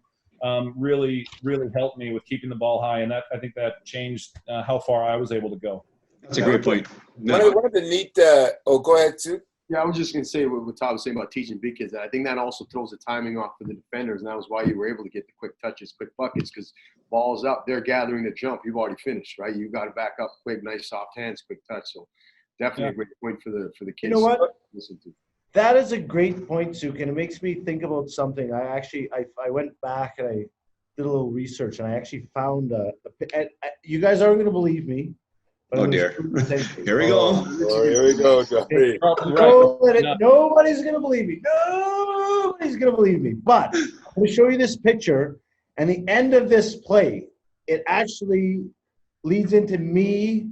really, really helped me with keeping the ball high. And I think that changed how far I was able to go. That's a great point. One of the neat go ahead, Sue. Yeah, I was just going to say what Todd was saying about teaching big kids. I think that also throws the timing off for the defenders, and that was why you were able to get the quick touches, quick buckets, because ball's up, they're gathering the jump. You've already finished, right? You got to back up quick, nice soft hands, quick touch. So definitely a great point for the kids. You know what? Listen to. That is a great point, Suk, and it makes me think about something. I went back and I did a little research, and I actually found you guys aren't going to believe me. Oh dear. Here we go. Here we go, Johnny. Nobody's going to believe me. Nobody's going to believe me. But I'm going to show you this picture, and the end of this play, it actually leads into me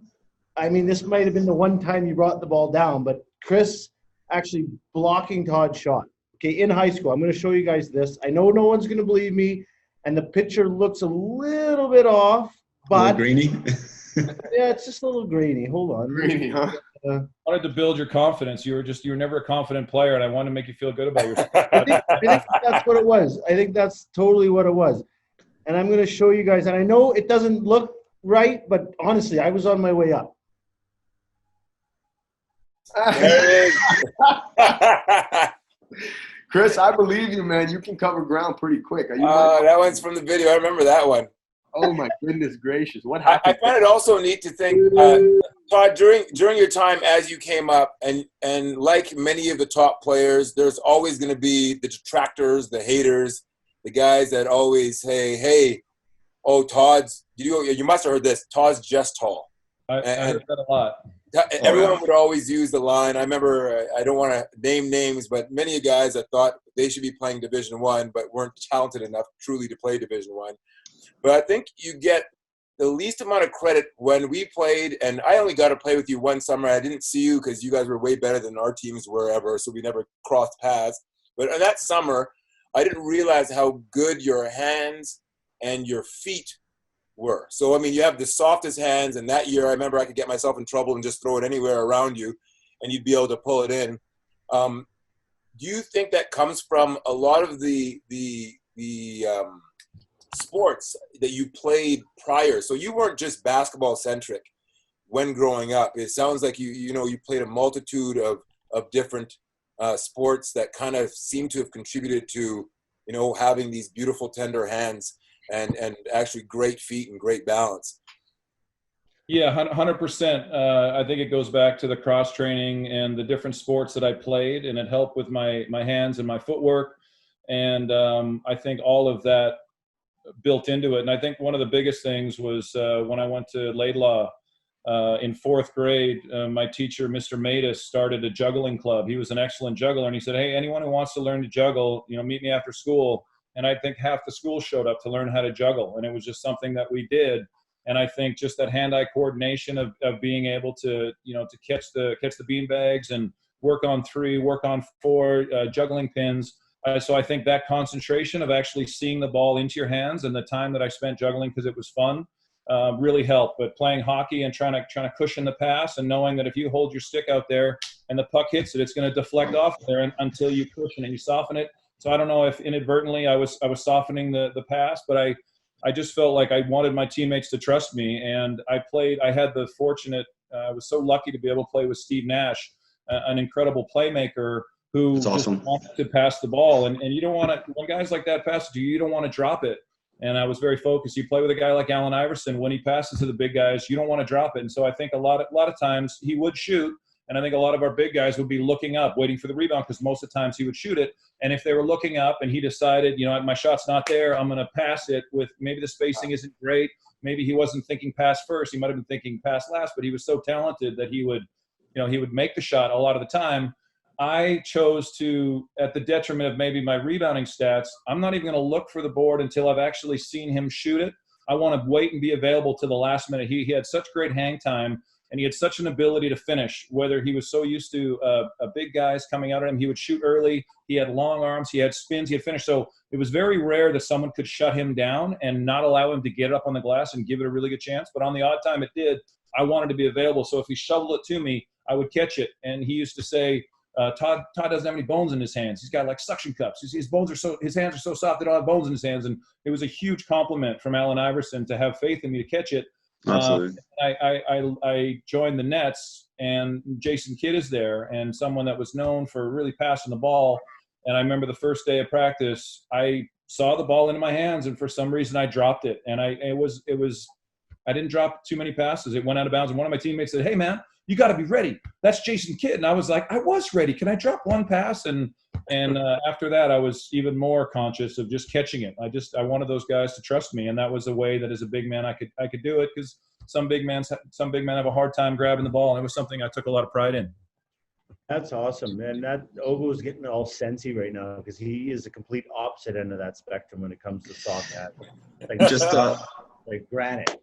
I mean, this might have been the one time you brought the ball down, but Chris actually blocking Todd's shot. Okay, in high school, I'm going to show you guys this. I know no one's going to believe me, and the picture looks a little bit off, A little but grainy. yeah, it's just a little grainy. Hold on. Grainy, huh? I wanted to build your confidence. You were never a confident player, and I wanted to make you feel good about yourself. I think that's what it was. I think that's totally what it was. And I'm going to show you guys, and I know it doesn't look right, but honestly, I was on my way up. There it is. Chris, I believe you, man. You can cover ground pretty quick. Are you That one's from the video. I remember that one. Oh my goodness gracious! What I happened? find it also neat to think, Todd, during your time as you came up, and like many of the top players, there's always going to be the detractors, the haters, the guys that always say, "Hey, oh, you must have heard this. Todd's just tall." I heard that a lot. Everyone would always use the line. I remember, I don't want to name names, but many guys that thought they should be playing Division I, but weren't talented enough truly to play Division I. But I think you get the least amount of credit when we played, and I only got to play with you one summer. I didn't see you because you guys were way better than our teams were ever, so we never crossed paths. But in that summer, I didn't realize how good your hands and your feet were. So, I mean, you have the softest hands, and that year I remember I could get myself in trouble and just throw it anywhere around you, and you'd be able to pull it in. Do you think that comes from a lot of the sports that you played prior? So you weren't just basketball centric when growing up. It sounds like you played a multitude of different sports that kind of seem to have contributed to having these beautiful tender hands and actually great feet and great balance. Yeah, 100%. I think it goes back to the cross training and the different sports that I played, and it helped with my hands and my footwork. And I think all of that built into it. And I think one of the biggest things was when I went to Laidlaw in fourth grade, my teacher, Mr. Matus, started a juggling club. He was an excellent juggler, and he said, "Hey, anyone who wants to learn to juggle, meet me after school." And I think half the school showed up to learn how to juggle, and it was just something that we did. And I think just that hand-eye coordination of being able to to catch the beanbags and work on 3, work on 4, juggling pins. So I think that concentration of actually seeing the ball into your hands and the time that I spent juggling because it was fun really helped. But playing hockey and trying to cushion the pass and knowing that if you hold your stick out there and the puck hits it, it's going to deflect off there until you cushion it, you soften it. So I don't know if inadvertently I was softening the pass, but I just felt like I wanted my teammates to trust me. And I had the I was so lucky to be able to play with Steve Nash, an incredible playmaker who That's awesome. just wanted to pass the ball. And you don't want to, when guys like that pass to you, you don't want to drop it. And I was very focused. You play with a guy like Allen Iverson, when he passes to the big guys, you don't want to drop it. And so I think a lot of times he would shoot. And I think a lot of our big guys would be looking up, waiting for the rebound, because most of the times he would shoot it. And if they were looking up and he decided, my shot's not there, I'm going to pass it with maybe the spacing isn't great. Maybe he wasn't thinking pass first. He might have been thinking pass last, but he was so talented that he would make the shot a lot of the time. I chose to, at the detriment of maybe my rebounding stats, I'm not even going to look for the board until I've actually seen him shoot it. I want to wait and be available to the last minute. He had such great hang time. And he had such an ability to finish, whether he was so used to big guys coming out at him. He would shoot early. He had long arms. He had spins. He had finish. So it was very rare that someone could shut him down and not allow him to get up on the glass and give it a really good chance. But on the odd time it did, I wanted to be available. So if he shoveled it to me, I would catch it. And he used to say, Todd doesn't have any bones in his hands. He's got like suction cups. His hands are so soft, they don't have bones in his hands. And it was a huge compliment from Allen Iverson to have faith in me to catch it. Absolutely. I joined the Nets, and Jason Kidd is there, and someone that was known for really passing the ball. And I remember the first day of practice, I saw the ball into my hands, and for some reason I dropped it. And I didn't drop too many passes. It went out of bounds, and one of my teammates said, "Hey man, you got to be ready. That's Jason Kidd." And I was like, I was ready. Can I drop one pass? And after that, I was even more conscious of just catching it. I wanted those guys to trust me, and that was a way that as a big man I could do it, because some big men have a hard time grabbing the ball, and it was something I took a lot of pride in. That's awesome, man. That Obo's getting all sensy right now because he is the complete opposite end of that spectrum when it comes to soft hat. Like Just like granite.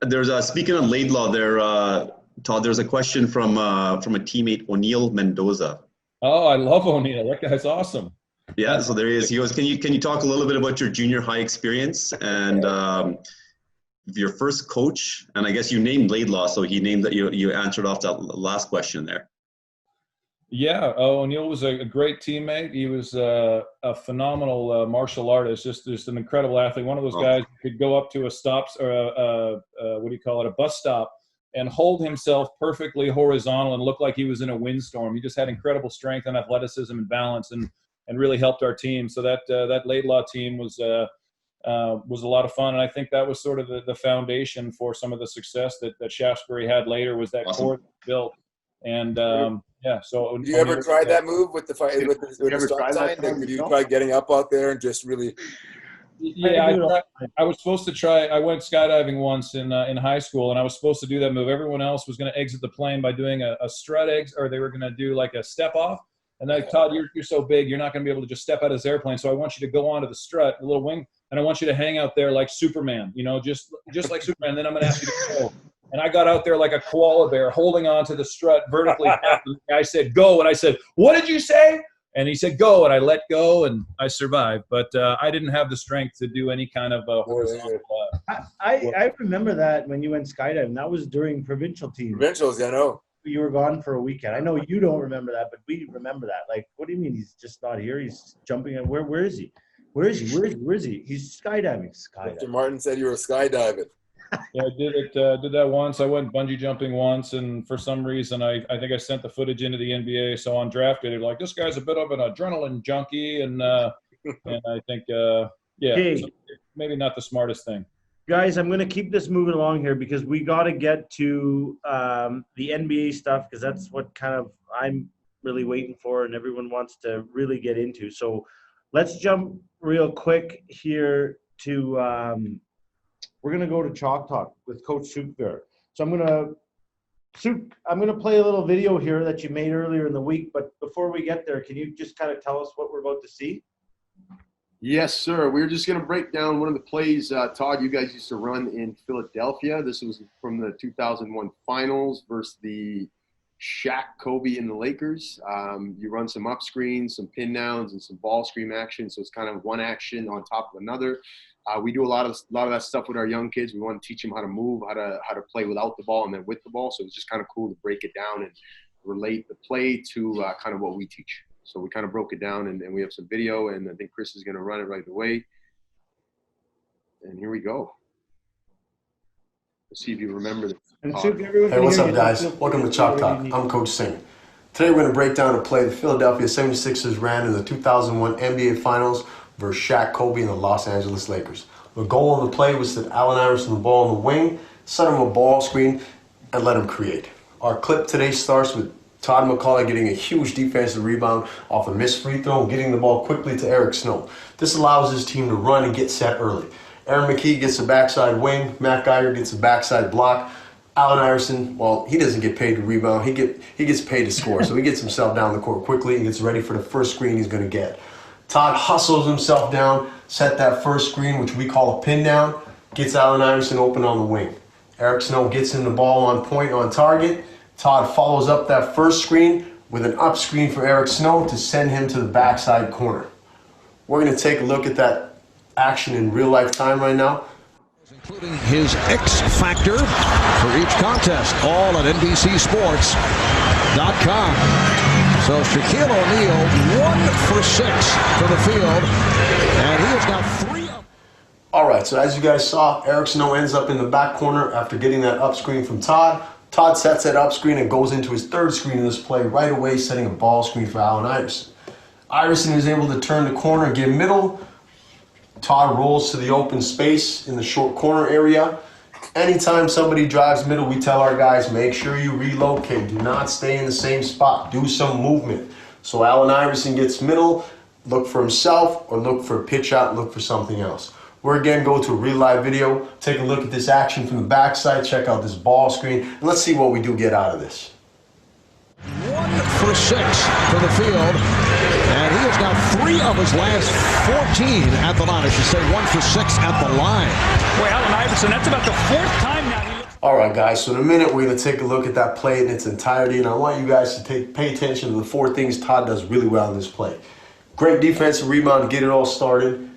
There's speaking of Laidlaw there, Todd. There's a question from a teammate, O'Neill Mendoza. Oh, I love O'Neill. That guy's awesome. Yeah, so there he is. He goes, can you talk a little bit about your junior high experience and your first coach? And I guess you named Laidlaw, so he named that you answered off that last question there. Yeah, O'Neill was a great teammate. He was a phenomenal martial artist, just an incredible athlete. One of those guys who could go up to a stops or a bus stop and hold himself perfectly horizontal and look like he was in a windstorm. He just had incredible strength and athleticism and balance, and really helped our team. So that Laidlaw team was a lot of fun, and I think that was sort of the foundation for some of the success that Shaftesbury had later. Was that core built, and yeah. So did you ever try that move with the stop sign? Did you try getting up out there and just really? Yeah, I was supposed to try. I went skydiving once in high school, and I was supposed to do that move. Everyone else was going to exit the plane by doing a strut exit, or they were going to do like a step off. And like, Todd, you're so big, you're not going to be able to just step out of this airplane. So I want you to go onto the strut, the little wing, and I want you to hang out there like Superman, just like Superman. And then I'm going to ask you to go. And I got out there like a koala bear, holding onto the strut vertically. I said, go. And I said, what did you say? And he said, go. And I let go, and I survived. But I didn't have the strength to do any kind of horizontal. I remember that when you went skydiving. That was during provincial team. Provincials, I know. You were gone for a weekend. I know you don't remember that, but we remember that. Like, what do you mean he's just not here? He's jumping in. Where is he? Where is he? He's skydiving. Mr. Martin said you were skydiving. Yeah, I did that once. I went bungee jumping once, and for some reason, I think I sent the footage into the NBA. So on draft day, they're like, this guy's a bit of an adrenaline junkie, and I think, Hey. so maybe not the smartest thing. Guys, I'm going to keep this moving along here because we got to get to the NBA stuff, because that's what kind of I'm really waiting for and everyone wants to really get into. So let's jump real quick here to we're going to go to Chalk Talk with Coach Sukver. So I'm going to play a little video here that you made earlier in the week. But before we get there, can you just kind of tell us what we're about to see? Yes, sir. We're just going to break down one of the plays, Todd, you guys used to run in Philadelphia. This was from the 2001 finals versus the Shaq, Kobe, and the Lakers. You run some up screens, some pin downs, and some ball screen action. So it's kind of one action on top of another. We do a lot of that stuff with our young kids. We want to teach them how to move, how to play without the ball and then with the ball. So it's just kind of cool to break it down and relate the play to kind of what we teach. So we kind of broke it down, and we have some video, and I think Chris is going to run it right away. And here we go. Let's see if you remember this. Hey, what's up, guys? Welcome to Chalk Talk. I'm Coach Singh. Today we're going to break down a play the Philadelphia 76ers ran in the 2001 NBA Finals versus Shaq, Kobe, and the Los Angeles Lakers. The goal of the play was to Allen Iverson the ball on the wing, set him a ball screen, and let him create. Our clip today starts with Todd MacCulloch getting a huge defensive rebound off a missed free throw and getting the ball quickly to Eric Snow. This allows his team to run and get set early. Aaron McKee gets a backside wing. Matt Geiger gets a backside block. Allen Iverson, well, he doesn't get paid to rebound. He gets paid to score. So he gets himself down the court quickly and gets ready for the first screen he's going to get. Todd hustles himself down, set that first screen, which we call a pin down, gets Allen Iverson open on the wing. Eric Snow gets him the ball on point on target. Todd follows up that first screen with an up screen for Eric Snow to send him to the backside corner. We're going to take a look at that action in real life time right now. Including his X Factor for each contest, all at NBCSports.com. So Shaquille O'Neal 1 for 6 for the field, and he has got 3 up. All right, so as you guys saw, Eric Snow ends up in the back corner after getting that up screen from Todd. Todd sets that up screen and goes into his third screen in this play right away, setting a ball screen for Allen Iverson. Iverson is able to turn the corner and get middle. Todd rolls to the open space in the short corner area. Anytime somebody drives middle, we tell our guys, make sure you relocate. Do not stay in the same spot. Do some movement. So Allen Iverson gets middle, look for himself, or look for a pitch out, look for something else. We're again go to a real live video, take a look at this action from the backside, check out this ball screen, and let's see what we do get out of this. 1 for 6 for the field, and he has got 3 of his last 14 at the line. I should say 1 for 6 at the line. Boy, Allen Iverson, that's about the 4th time now. All right, guys, so in a minute, we're going to take a look at that play in its entirety, and I want you guys to pay attention to the 4 things Todd does really well in this play. Great defensive rebound to get it all started.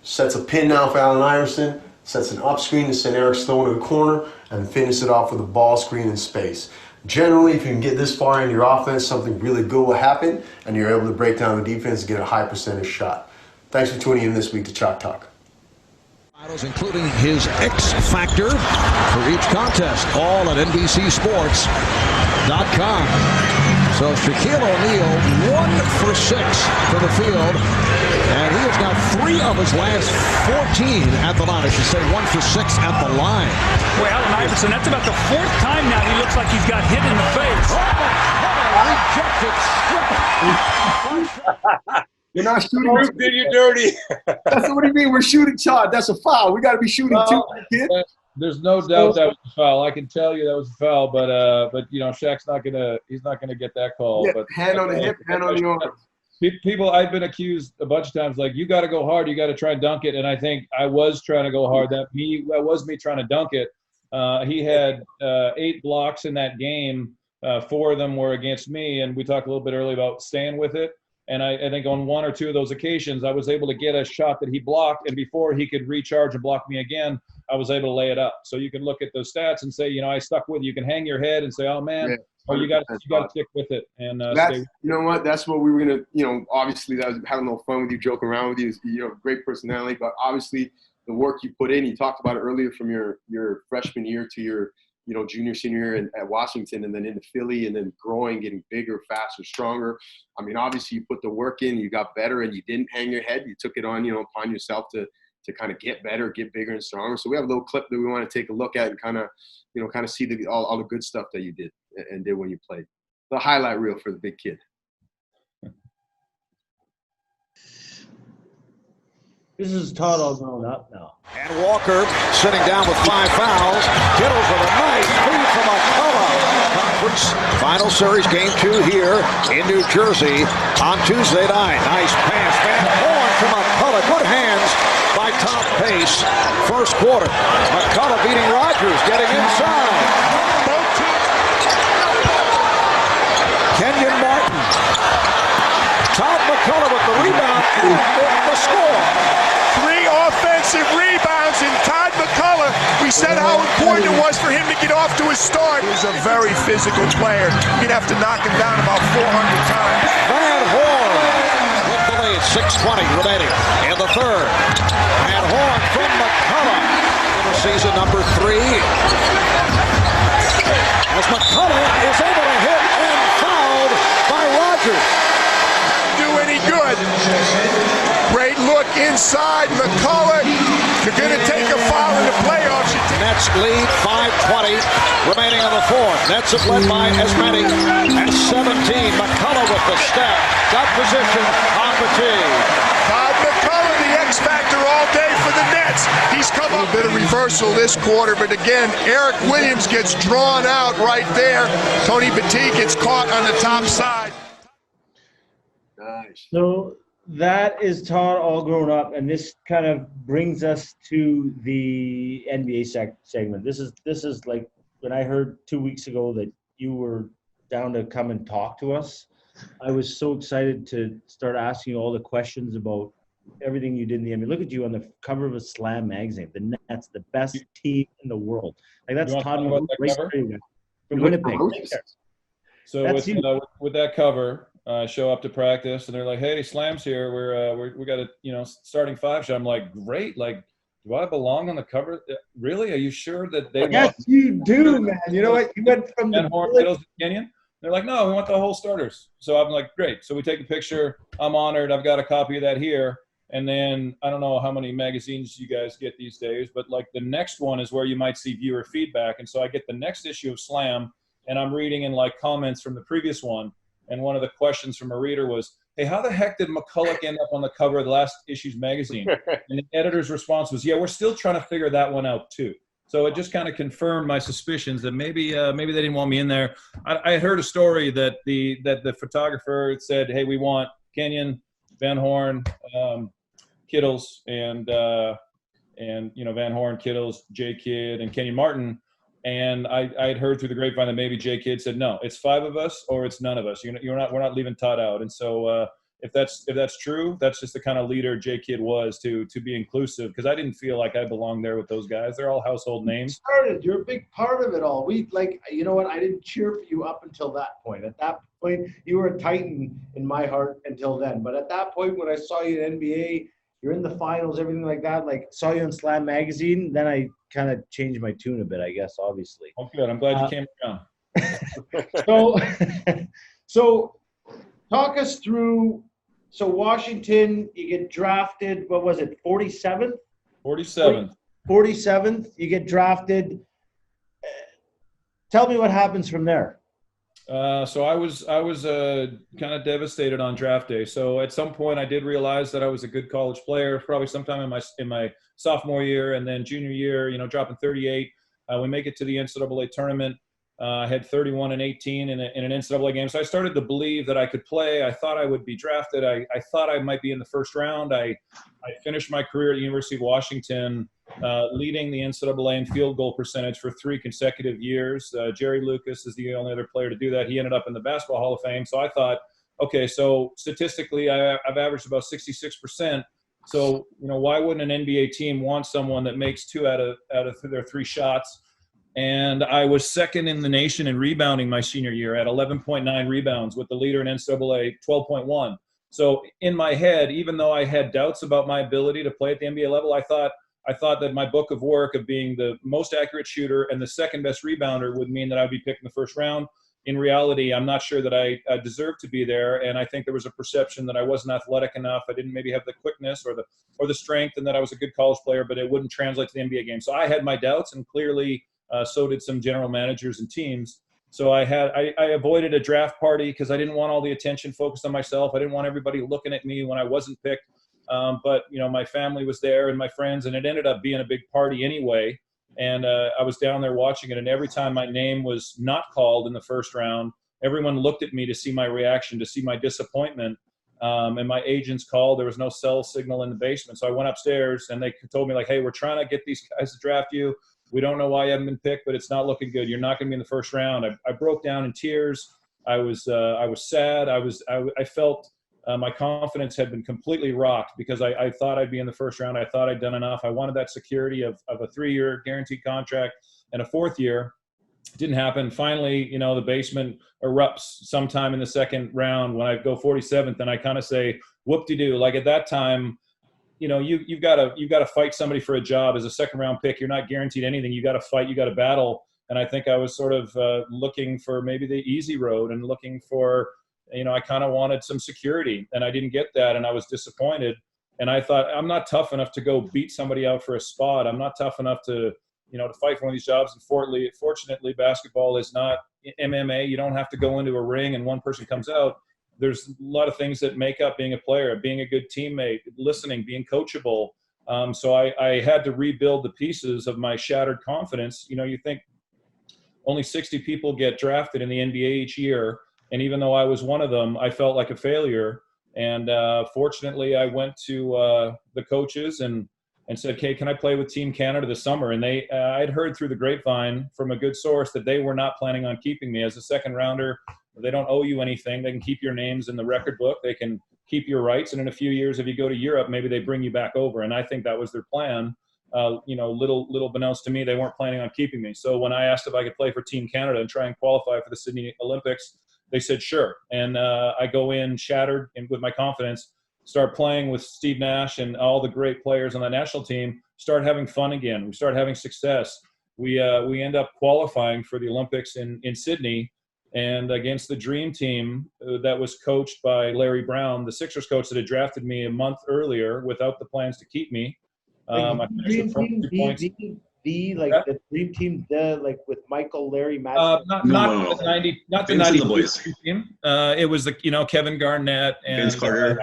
Sets a pin now for Allen Iverson. Sets an up screen to send Eric Stone to the corner, and finish it off with a ball screen in space. Generally, if you can get this far in your offense, something really good will happen, and you're able to break down the defense and get a high percentage shot. Thanks for tuning in this week to Chalk Talk. Including his X Factor for each contest, all at NBCSports.com. So Shaquille O'Neal 1 for 6 for the field, and he has got 3 of his last 14 at the line. I should say 1 for 6 at the line. Boy, Allen Iverson, that's about the 4th time now he looks like he's got hit in the face. Rejected. You're not shooting. Did you dirty? That's what do you mean? We're shooting Todd. That's a foul. We got to be shooting too, kid. There's no doubt that was a foul. I can tell you that was a foul, but you know, Shaq's not gonna get that call. Yeah, but hand on the hip, hand on the arm. People, I've been accused a bunch of times, like, you got to go hard, you got to try and dunk it, and I think I was trying to go hard. That was me trying to dunk it. He had 8 blocks in that game. 4 of them were against me, and we talked a little bit earlier about staying with it. And I think on 1 or 2 of those occasions, I was able to get a shot that he blocked, and before he could recharge and block me again, I was able to lay it up. So you can look at those stats and say, you know, I stuck with you. You can hang your head and say, oh man, yeah, or you got to stick with it. And that's, you know what? That's what we were gonna. You know, obviously, that was having a little fun with you, joking around with you. You know, great personality, but obviously, the work you put in. You talked about it earlier, from your freshman year to your junior, senior year at Washington, and then into Philly, and then growing, getting bigger, faster, stronger. I mean, obviously you put the work in, you got better, and you didn't hang your head. You took it on, upon yourself to kind of get better, get bigger and stronger. So we have a little clip that we want to take a look at and kind of see all the good stuff that you did and did when you played. The highlight reel for the big kid. This is Todd all grown up now. And Walker sitting down with 5 fouls. Kittles with a nice feed from McCulloch. Conference Final Series Game 2 here in New Jersey on Tuesday night. Nice pass. Van Horn from McCulloch. Good hands by Tom Pace. First quarter. McCulloch beating Rogers, getting inside. Kenyon Martin. Todd MacCulloch with the rebound and the score. 3 offensive rebounds in Todd MacCulloch. We said how important it was for him to get off to a start. He's a very physical player. You'd have to knock him down about 400 times. Van Horn with the lead. 6:20 remaining in the third. Van Horn from MacCulloch in the season number 3. As MacCulloch is able to hit and fouled by Rogers. Do any good. Great look inside. MacCulloch, you're going to take a foul in the playoffs. Nets lead 5:20 remaining on the fourth. Nets have led by as many as 17. MacCulloch with the step. Got position on the tee. Todd MacCulloch, the X factor all day for the Nets. He's come up. A bit of reversal this quarter, but again, Eric Williams gets drawn out right there. Tony Batiste gets caught on the top side. Nice. So that is Todd all grown up, and this kind of brings us to the NBA segment. This is like when I heard 2 weeks ago that you were down to come and talk to us. I was so excited to start asking you all the questions about everything you did in the NBA. Look at you on the cover of a Slam magazine. The Nets, the best team in the world. Like, that's Todd from Winnipeg. So with that cover, show up to practice, and they're like, "Hey, Slam's here. We got a starting 5 shot." I'm like, "Great! Like, do I belong on the cover? Really? Are you sure that they?" Yes, you do, man. You know what? You went from the Kittles and Kenyon. They're like, "No, we want the whole starters." So I'm like, "Great!" So we take a picture. I'm honored. I've got a copy of that here. And then I don't know how many magazines you guys get these days, but like the next one is where you might see viewer feedback. And so I get the next issue of Slam, and I'm reading in like comments from the previous one. And one of the questions from a reader was, "Hey, how the heck did MacCulloch end up on the cover of the last issue's magazine?" And the editor's response was, "Yeah, we're still trying to figure that one out too." So it just kind of confirmed my suspicions that maybe they didn't want me in there. I heard a story that the photographer said, "Hey, we want Kenyon, Van Horn, Kittles, and Van Horn, Kittles, J Kidd, and Kenyon Martin. And I'd heard through the grapevine that maybe J Kidd said, no, it's 5 of us or it's none of us. We're not leaving Todd out. And so if that's true, that's just the kind of leader J Kidd was to be inclusive, because I didn't feel like I belonged there with those guys. They're all household names. You're a big part of it all. You know what? I didn't cheer for you up until that point. At that point, you were a Titan in my heart until then. But at that point, when I saw you in NBA, you're in the finals, everything like that, like saw you on Slam Magazine, then I kind of changed my tune a bit, I guess, obviously. Oh, good. I'm glad you came around. So talk us through, so Washington, you get drafted, what was it, 47th? 47th. 47th, you get drafted. Tell me what happens from there. So I was kind of devastated on draft day. So at some point I did realize that I was a good college player, probably sometime in my sophomore year, and then junior year, dropping 38. We make it to the NCAA tournament. I had 31 and 18 in an NCAA game. So I started to believe that I could play. I thought I would be drafted. I thought I might be in the first round. I finished my career at the University of Washington, leading the NCAA in field goal percentage for 3 consecutive years. Jerry Lucas is the only other player to do that. He ended up in the Basketball Hall of Fame. So I thought, okay, so statistically I've averaged about 66%. So, why wouldn't an NBA team want someone that makes 2 out of their 3 shots? And I was second in the nation in rebounding my senior year at 11.9 rebounds, with the leader in NCAA 12.1. So in my head, even though I had doubts about my ability to play at the NBA level, I thought that my book of work of being the most accurate shooter and the second best rebounder would mean that I'd be picked in the first round. In reality, I'm not sure that I deserved to be there, and I think there was a perception that I wasn't athletic enough. I didn't maybe have the quickness or the strength, and that I was a good college player, but it wouldn't translate to the NBA game. So I had my doubts, and clearly so did some general managers and teams. So I avoided a draft party because I didn't want all the attention focused on myself. I didn't want everybody looking at me when I wasn't picked. But my family was there and my friends, and it ended up being a big party anyway. And I was down there watching it, and every time my name was not called in the first round, everyone looked at me to see my reaction, to see my disappointment. And my agents called. There was no cell signal in the basement. So I went upstairs, and they told me, like, hey, we're trying to get these guys to draft you. We don't know why you haven't been picked, but it's not looking good. You're not going to be in the first round. I broke down in tears. I was sad. I felt my confidence had been completely rocked because I thought I'd be in the first round. I thought I'd done enough. I wanted that security of a 3-year guaranteed contract and a 4th year. It didn't happen. Finally, the basement erupts sometime in the second round when I go 47th, and I kind of say, whoop-de-doo. Like at that time, you've got to fight somebody for a job as a second round pick. You're not guaranteed anything. You got to fight. You got to battle. And I think I was sort of looking for maybe the easy road and looking for, I kind of wanted some security, and I didn't get that, and I was disappointed. And I thought, I'm not tough enough to go beat somebody out for a spot. I'm not tough enough to fight for one of these jobs. And fortunately, basketball is not MMA. You don't have to go into a ring and one person comes out. There's a lot of things that make up being a player, being a good teammate, listening, being coachable. So I had to rebuild the pieces of my shattered confidence. You think only 60 people get drafted in the NBA each year. And even though I was one of them, I felt like a failure. And fortunately, I went to the coaches and said, "Okay, can I play with Team Canada this summer?" And I'd heard through the grapevine from a good source that they were not planning on keeping me as a second rounder. They don't owe you anything. They can keep your names in the record book. They can keep your rights. And in a few years, if you go to Europe, maybe they bring you back over. And I think that was their plan. Little beknownst to me, they weren't planning on keeping me. So when I asked if I could play for Team Canada and try and qualify for the Sydney Olympics, they said, sure. And I go in shattered and with my confidence, start playing with Steve Nash and all the great players on the national team, start having fun again. We start having success. We end up qualifying for the Olympics in Sydney, and against the dream team that was coached by Larry Brown, the Sixers coach that had drafted me a month earlier without the plans to keep me. I finished with 42 points. The dream team, with Michael, Larry, Matt. Not the 90 boys team. It was the Kevin Garnett and Vince Carter,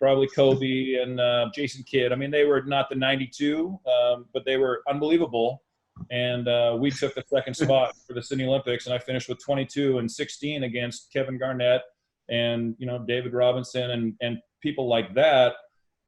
probably Kobe and Jason Kidd. I mean, they were not the 92, but they were unbelievable. And we took the second spot for the Sydney Olympics, and I finished with 22 and 16 against Kevin Garnett And, David Robinson and people like that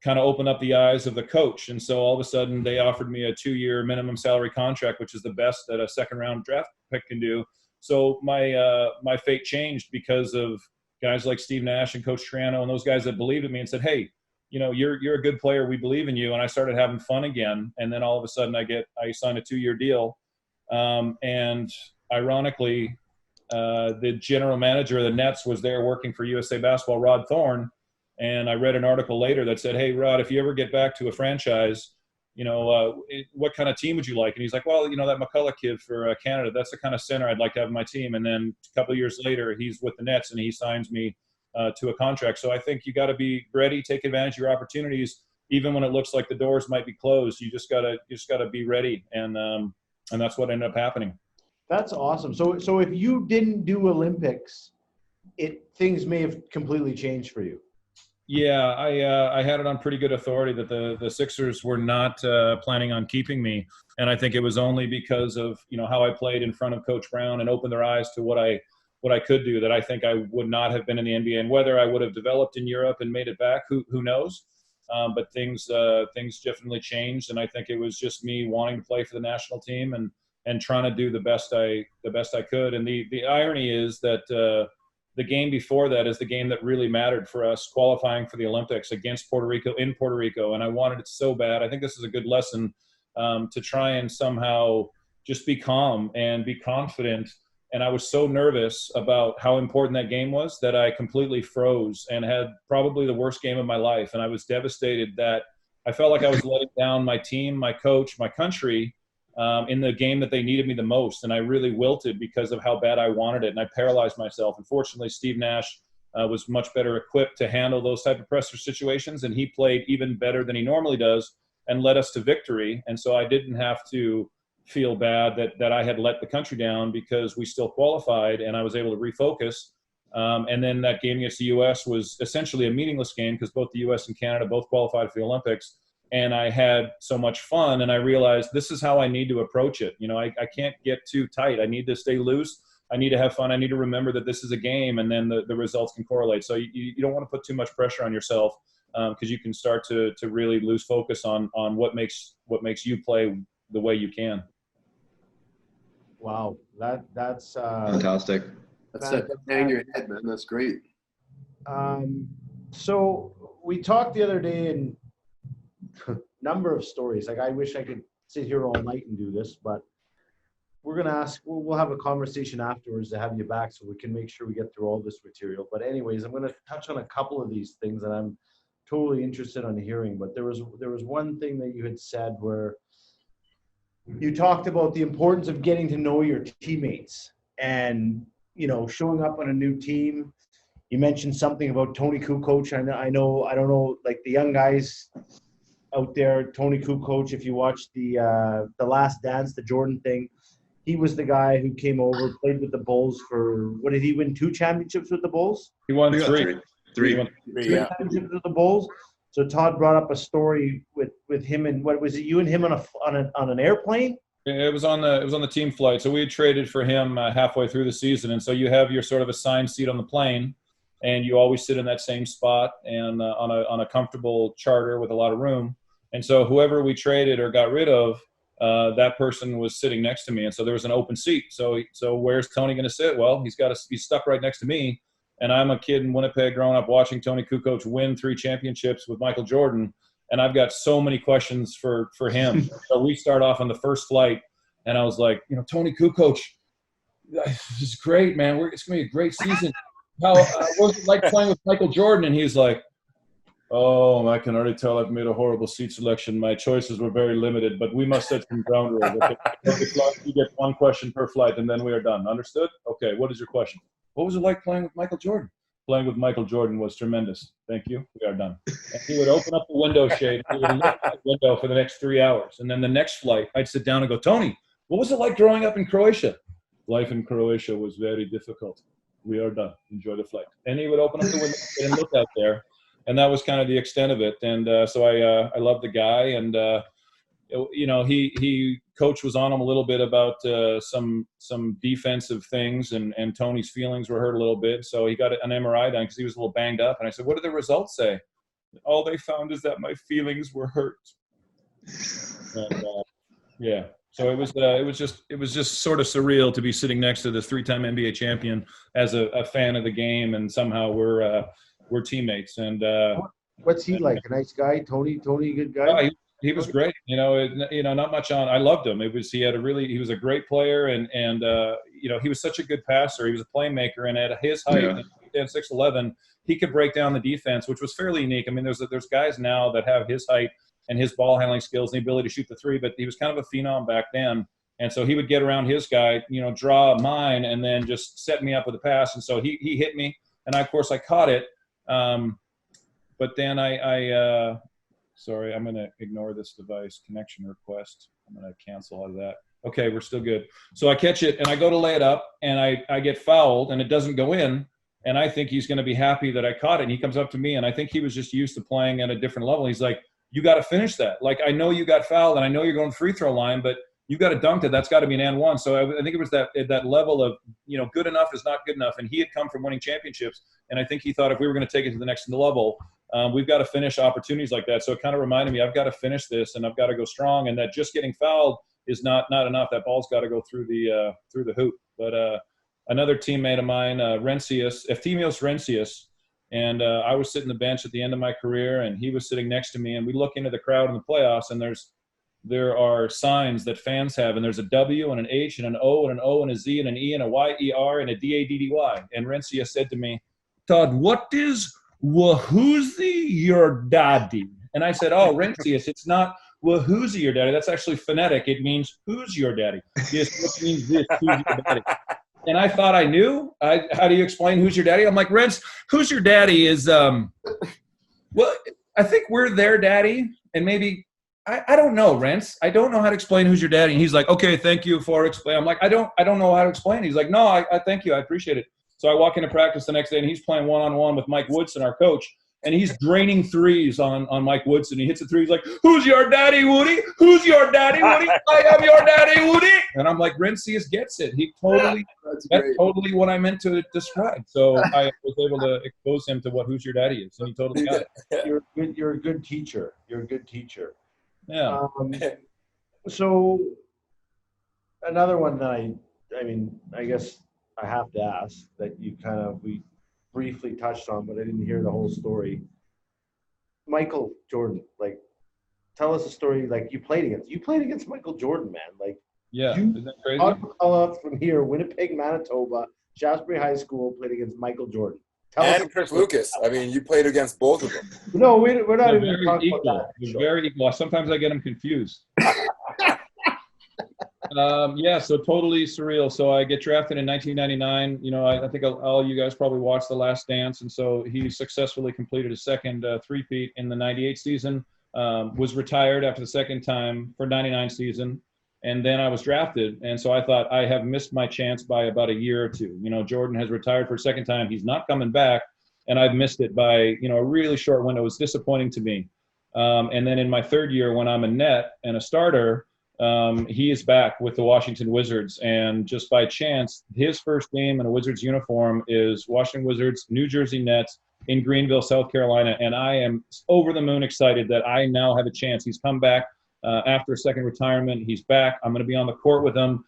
kind of opened up the eyes of the coach. And so all of a sudden they offered me a 2-year minimum salary contract, which is the best that a second round draft pick can do. So my fate changed because of guys like Steve Nash and Coach Triano and those guys that believed in me and said, hey, you're a good player. We believe in you. And I started having fun again. And then all of a sudden I signed a 2-year deal. And ironically, the general manager of the Nets was there working for USA Basketball, Rod Thorne. And I read an article later that said, hey, Rod, if you ever get back to a franchise, what kind of team would you like? And he's like, well, that MacCulloch kid for Canada, that's the kind of center I'd like to have in my team. And then a couple of years later, he's with the Nets and he signs me to a contract. So I think you got to be ready, take advantage of your opportunities, even when it looks like the doors might be closed. You just gotta be ready. And that's what ended up happening. That's awesome. So if you didn't do Olympics, things may have completely changed for you. Yeah, I had it on pretty good authority that the Sixers were not planning on keeping me, and I think it was only because of how I played in front of Coach Brown and opened their eyes to what I could do, that I think I would not have been in the NBA. And whether I would have developed in Europe and made it back, who knows? But things definitely changed, and I think it was just me wanting to play for the national team and trying to do the best I could. And the irony is that. The game before that is the game that really mattered for us, qualifying for the Olympics against Puerto Rico in Puerto Rico. And I wanted it so bad. I think this is a good lesson to try and somehow just be calm and be confident. And I was so nervous about how important that game was that I completely froze and had probably the worst game of my life. And I was devastated that I felt like I was letting down my team, my coach, my country, in the game that they needed me the most. And I really wilted because of how bad I wanted it. And I paralyzed myself. Unfortunately, Steve Nash was much better equipped to handle those type of pressure situations. And he played even better than he normally does and led us to victory. And so I didn't have to feel bad that I had let the country down, because we still qualified and I was able to refocus. And then that game against the U.S. was essentially a meaningless game because both the U.S. and Canada both qualified for the Olympics. And I had so much fun, and I realized this is how I need to approach it. I can't get too tight. I need to stay loose. I need to have fun. I need to remember that this is a game, and then the results can correlate. So you don't want to put too much pressure on yourself, because you can start to really lose focus on what makes you play the way you can. Wow, that's fantastic. That's that hang your head, man. That's great. So we talked the other day, and number of stories. Like, I wish I could sit here all night and do this, but we're going to ask, we'll have a conversation afterwards to have you back so we can make sure we get through all this material. But anyways, I'm going to touch on a couple of these things that I'm totally interested on hearing. But there was one thing that you had said where you talked about the importance of getting to know your teammates and, showing up on a new team. You mentioned something about Tony Kukoc. I don't know, like the young guys out there, Tony Kukoc, if you watch the Last Dance, the Jordan thing, he was the guy who came over, played with the Bulls for, what did he win, 2 championships with the Bulls? He won three. Three championships with the Bulls. So Todd brought up a story with him, and what was it, you and him on an airplane? It was on the team flight. So we had traded for him halfway through the season, and so you have your sort of assigned seat on the plane, and you always sit in that same spot and on a comfortable charter with a lot of room. And so whoever we traded or got rid of, that person was sitting next to me. And so there was an open seat. So where's Tony going to sit? Well, he's stuck right next to me. And I'm a kid in Winnipeg growing up watching Tony Kukoc win 3 championships with Michael Jordan. And I've got so many questions for him. So we start off on the first flight, and I was like, Tony Kukoc, this is great, man. It's going to be a great season. What was it like playing with Michael Jordan? And he's like, oh, I can already tell I've made a horrible seat selection. My choices were very limited, but we must set some ground rules. Okay, you get 1 question per flight, and then we are done. Understood? Okay, what is your question? What was it like playing with Michael Jordan? Playing with Michael Jordan was tremendous. Thank you. We are done. And he would open up the window shade, and he would look out the window for the next 3 hours. And then the next flight, I'd sit down and go, Tony, what was it like growing up in Croatia? Life in Croatia was very difficult. We are done. Enjoy the flight. And he would open up the window and look out there. And that was kind of the extent of it. And so I loved the guy. And you know, he coach was on him a little bit about some defensive things, and Tony's feelings were hurt a little bit. So he got an MRI done because he was a little banged up. And I said, what did the results say? All they found is that my feelings were hurt. And, yeah. So it was just sort of surreal to be sitting next to this 3-time NBA champion as a fan of the game, and somehow we're teammates. And what's he like? A nice guy, Tony, good guy. He was great. You know, not much on. I loved him. He was a great player, and you know, he was such a good passer. He was a playmaker, and at his height, at 6'11", he could break down the defense, which was fairly unique. I mean, there's guys now that have his height and his ball handling skills and the ability to shoot the three, but he was kind of a phenom back then. And so he would get around his guy, you know, draw mine, and then just set me up with a pass. And so he hit me, and of course I caught it. But then sorry, I'm going to ignore this device connection request. I'm going to cancel out of that. Okay, we're still good. So I catch it, and I go to lay it up, and I get fouled, and it doesn't go in. And I think he's going to be happy that I caught it. And he comes up to me, and I think he was just used to playing at a different level. He's like, you got to finish that. Like, I know you got fouled, and I know you're going free throw line, but you got to dunk it. That's got to be an and one. So I think it was that level of, you know, good enough is not good enough. And he had come from winning championships, and I think he thought if we were going to take it to the next level, we've got to finish opportunities like that. So it kind of reminded me, I've got to finish this, and I've got to go strong, and that just getting fouled is not enough. That ball's got to go through the hoop. But another teammate of mine, Efthymios Rencius, and I was sitting the bench at the end of my career, and he was sitting next to me, and we look into the crowd in the playoffs, and there are signs that fans have, and there's a W and an H and an O and an O and a Z and an E and a Y-E-R and a D-A-D-D-Y. And Rencia said to me, Todd, what is Wahoozy your daddy? And I said, oh, Rencius, it's not Wahoozy your daddy. That's actually phonetic. It means who's your daddy. Yes, it means this, who's your daddy. And I thought I knew. How do you explain who's your daddy? I'm like, Rents, who's your daddy is, well, I think we're their daddy, and maybe, I don't know, Rents. I don't know how to explain who's your daddy. And he's like, okay, thank you for explaining. I'm like, I don't know how to explain it. He's like, no, I thank you. I appreciate it. So I walk into practice the next day, and he's playing one-on-one with Mike Woodson, our coach, and he's draining threes on Mike Woodson. He hits a three. He's like, who's your daddy, Woody? Who's your daddy, Woody? I am your daddy, Woody. And I'm like, Rencius gets it. That's totally what I meant to describe. So I was able to expose him to what who's your daddy is, and he totally got it. You're a good teacher. You're a good teacher. Yeah. So another one that I guess I have to ask that we briefly touched on, but I didn't hear the whole story. Michael Jordan, like, tell us a story. Like, you played against Michael Jordan, man. Like, yeah, isn't that crazy? Todd MacCulloch from here, Winnipeg, Manitoba, Shaftesbury High School, played against Michael Jordan. And Chris Lucas. I mean, you played against both of them. No, we're not even talking equal. about that. They're very equal. Sometimes I get them confused. Yeah, so totally surreal. So I get drafted in 1999. You know, I think all you guys probably watched The Last Dance, and so he successfully completed his second three-peat in the 98 season, was retired after the second time for 99 season, and then I was drafted. And so I thought, I have missed my chance by about a year or two. You know, Jordan has retired for a second time. He's not coming back, and I've missed it by, you know, a really short window. It was disappointing to me. And then in my third year, when I'm a net and a starter, he is back with the Washington Wizards, and just by chance, his first game in a Wizards uniform is Washington Wizards, New Jersey Nets in Greenville, South Carolina, and I am over the moon excited that I now have a chance. He's come back after a second retirement. He's back. I'm going to be on the court with him.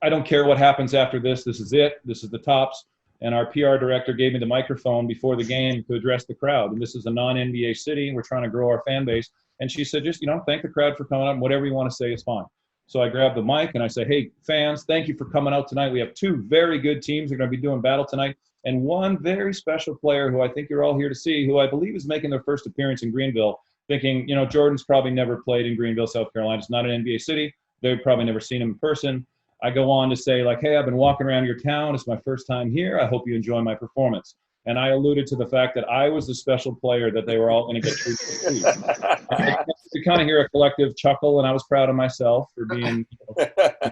I don't care what happens after this. This is it. This is the tops. And our PR director gave me the microphone before the game to address the crowd. And this is a non-NBA city. We're trying to grow our fan base. And she said, just, you know, thank the crowd for coming up. Whatever you want to say is fine. So I grabbed the mic and I said, hey, fans, thank you for coming out tonight. We have two very good teams. They're going to be doing battle tonight. And one very special player who I think you're all here to see, who I believe is making their first appearance in Greenville, thinking, you know, Jordan's probably never played in Greenville, South Carolina. It's not an NBA city. They've probably never seen him in person. I go on to say, like, hey, I've been walking around your town. It's my first time here. I hope you enjoy my performance. And I alluded to the fact that I was the special player that they were all going to get treated to see. You kind of hear a collective chuckle, and I was proud of myself for being, you know.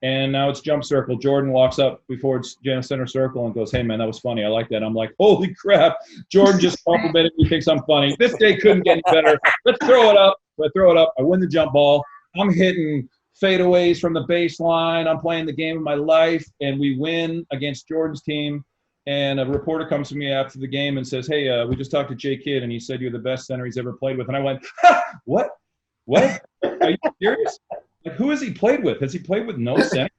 And now it's jump circle. Jordan walks up before it's center circle and goes, hey, man, that was funny. I like that. I'm like, holy crap. Jordan just complimented me, thinks I'm funny. This day couldn't get any better. Let's throw it up. I throw it up. I win the jump ball. I'm hitting fadeaways from the baseline. I'm playing the game of my life, and we win against Jordan's team. And a reporter comes to me after the game and says, "Hey, we just talked to Jay Kidd, and he said you're the best center he's ever played with." And I went, "Ha, what? What? Are you serious? Like, who has he played with? Has he played with no center?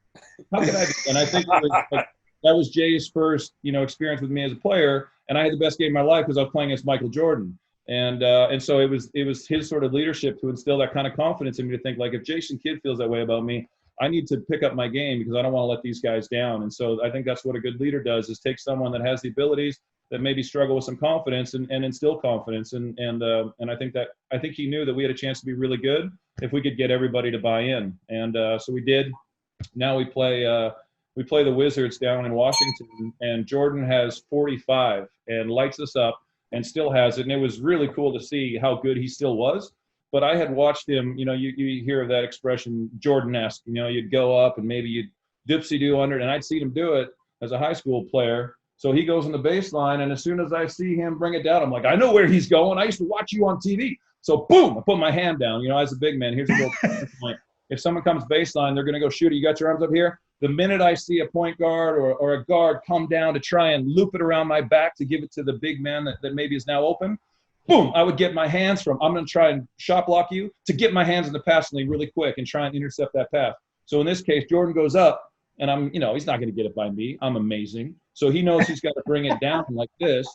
How could I?" And I think that was Jay's first, experience with me as a player, and I had the best game of my life because I was playing against Michael Jordan. And so it was his sort of leadership to instill that kind of confidence in me to think, like, if Jason Kidd feels that way about me, I need to pick up my game because I don't want to let these guys down. And so I think that's what a good leader does, is take someone that has the abilities that maybe struggle with some confidence and instill confidence. And I think he knew that we had a chance to be really good if we could get everybody to buy in. And so we did. Now we play the Wizards down in Washington, and Jordan has 45 and lights us up and still has it. And it was really cool to see how good he still was. But I had watched him, you hear of that expression, Jordan-esque. You'd go up and maybe you'd dipsy-do under it, and I'd seen him do it as a high school player. So he goes on the baseline, and as soon as I see him bring it down, I'm like, I know where he's going. I used to watch you on TV. So boom, I put my hand down. As a big man, here's a little point. If someone comes baseline, they're going to go shoot it. You got your arms up here? The minute I see a point guard or a guard come down to try and loop it around my back to give it to the big man that maybe is now open, boom, I would get my hands from, I'm going to try and shot block you, to get my hands in the passing lane really quick and try and intercept that pass. So in this case, Jordan goes up, and I'm, he's not going to get it by me. I'm amazing. So he knows he's got to bring it down like this.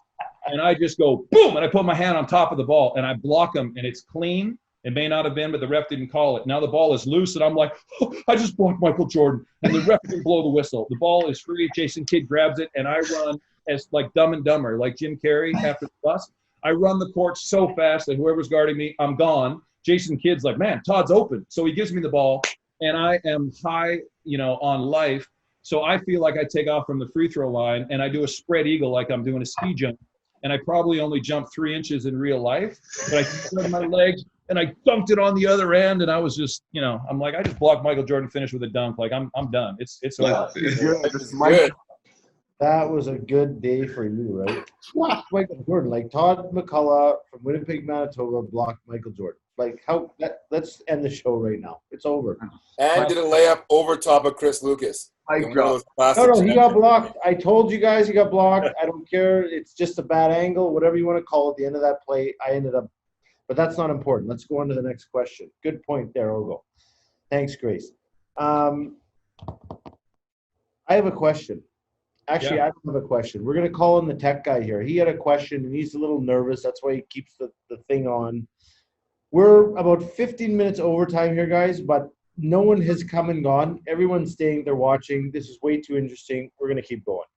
And I just go, boom, and I put my hand on top of the ball, and I block him, and it's clean. It may not have been, but the ref didn't call it. Now the ball is loose, and I'm like, oh, I just blocked Michael Jordan. And the ref didn't blow the whistle. The ball is free. Jason Kidd grabs it, and I run as like Dumb and Dumber, like Jim Carrey after the bus. I run the court so fast that whoever's guarding me, I'm gone. Jason Kidd's like, man, Todd's open. So he gives me the ball, and I am high, on life. So I feel like I take off from the free throw line, and I do a spread eagle like I'm doing a ski jump. And I probably only jumped 3 inches in real life, but I spread my legs, and I dunked it on the other end, and I was just, I'm like, I just blocked Michael Jordan, finished with a dunk. Like, I'm done. It's over. Good. That was a good day for you, right? Michael Jordan, like Todd MacCulloch from Winnipeg, Manitoba, blocked Michael Jordan. Like, let's end the show right now. It's over. And did a layup over top of Chris Lucas. No, he got blocked. I told you guys he got blocked. I don't care. It's just a bad angle, whatever you want to call it. At the end of that play, I ended up. But that's not important. Let's go on to the next question. Good point there, Ogo. Thanks, Grace. I have a question. Actually, I don't have a question. We're going to call in the tech guy here. He had a question, and he's a little nervous. That's why he keeps the thing on. We're about 15 minutes overtime here, guys, but no one has come and gone. Everyone's staying. They're watching. This is way too interesting. We're going to keep going.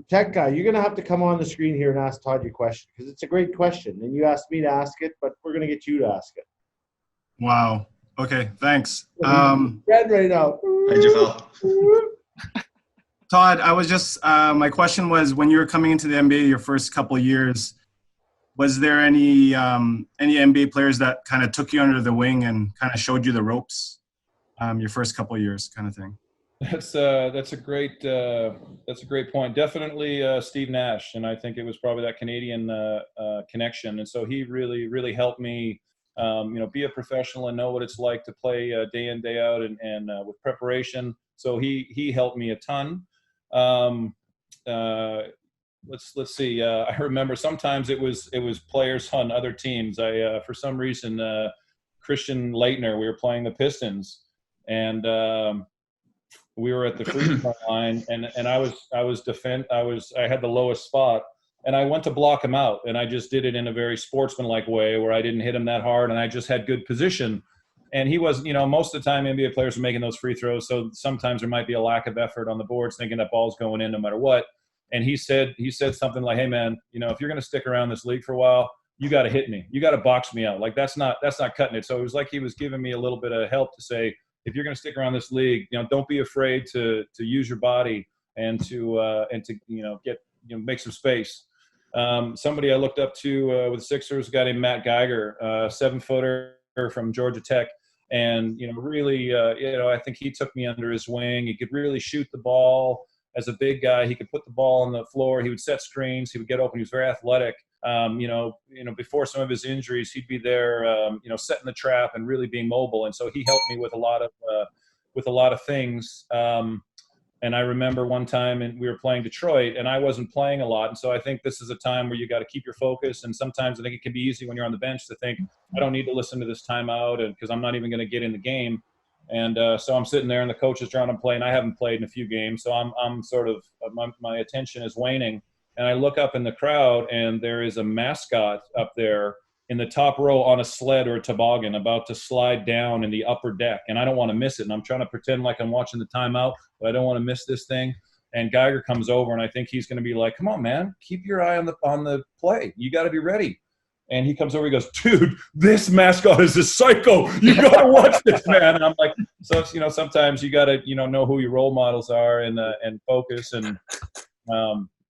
Tech guy, you're going to have to come on the screen here and ask Todd your question because it's a great question. And you asked me to ask it, but we're going to get you to ask it. Wow. Okay, thanks. Red right now. How'd you feel? Todd, I was just, my question was, when you were coming into the NBA your first couple of years, was there any NBA players that kind of took you under the wing and kind of showed you the ropes your first couple of years kind of thing? That's a great point. Definitely Steve Nash, and I think it was probably that Canadian connection. And so he really helped me, be a professional and know what it's like to play day in, day out, and with preparation. So he helped me a ton. Let's see. I remember sometimes it was players on other teams. For some reason, Christian Leitner, we were playing the Pistons, and we were at the free throw line, and I had the lowest spot, and I went to block him out, and I just did it in a very sportsmanlike way where I didn't hit him that hard, and I just had good position. And he was, most of the time NBA players are making those free throws, so sometimes there might be a lack of effort on the boards, thinking that ball's going in no matter what. And he said something like, "Hey man, if you're going to stick around this league for a while, you got to hit me. You got to box me out. Like that's not cutting it." So it was like he was giving me a little bit of help to say, if you're going to stick around this league, don't be afraid to use your body and to get make some space. Somebody I looked up to with Sixers, a guy named Matt Geiger, 7-footer from Georgia Tech, and really, I think he took me under his wing. He could really shoot the ball. As a big guy, he could put the ball on the floor. He would set screens. He would get open. He was very athletic. Before some of his injuries, he'd be there, setting the trap and really being mobile. And so he helped me with a lot of things. And I remember one time we were playing Detroit and I wasn't playing a lot. And so I think this is a time where you got to keep your focus. And sometimes I think it can be easy when you're on the bench to think, I don't need to listen to this timeout because I'm not even going to get in the game. And so I'm sitting there and the coach is trying to play and I haven't played in a few games. So I'm sort of, my attention is waning. And I look up in the crowd and there is a mascot up there in the top row on a sled or a toboggan about to slide down in the upper deck. And I don't want to miss it. And I'm trying to pretend like I'm watching the timeout, but I don't want to miss this thing. And Geiger comes over and I think he's going to be like, come on, man, keep your eye on the play. You got to be ready. And he comes over, he goes, dude, this mascot is a psycho. You got to watch this, man. And I'm like, so, sometimes you got to, know who your role models are and focus. And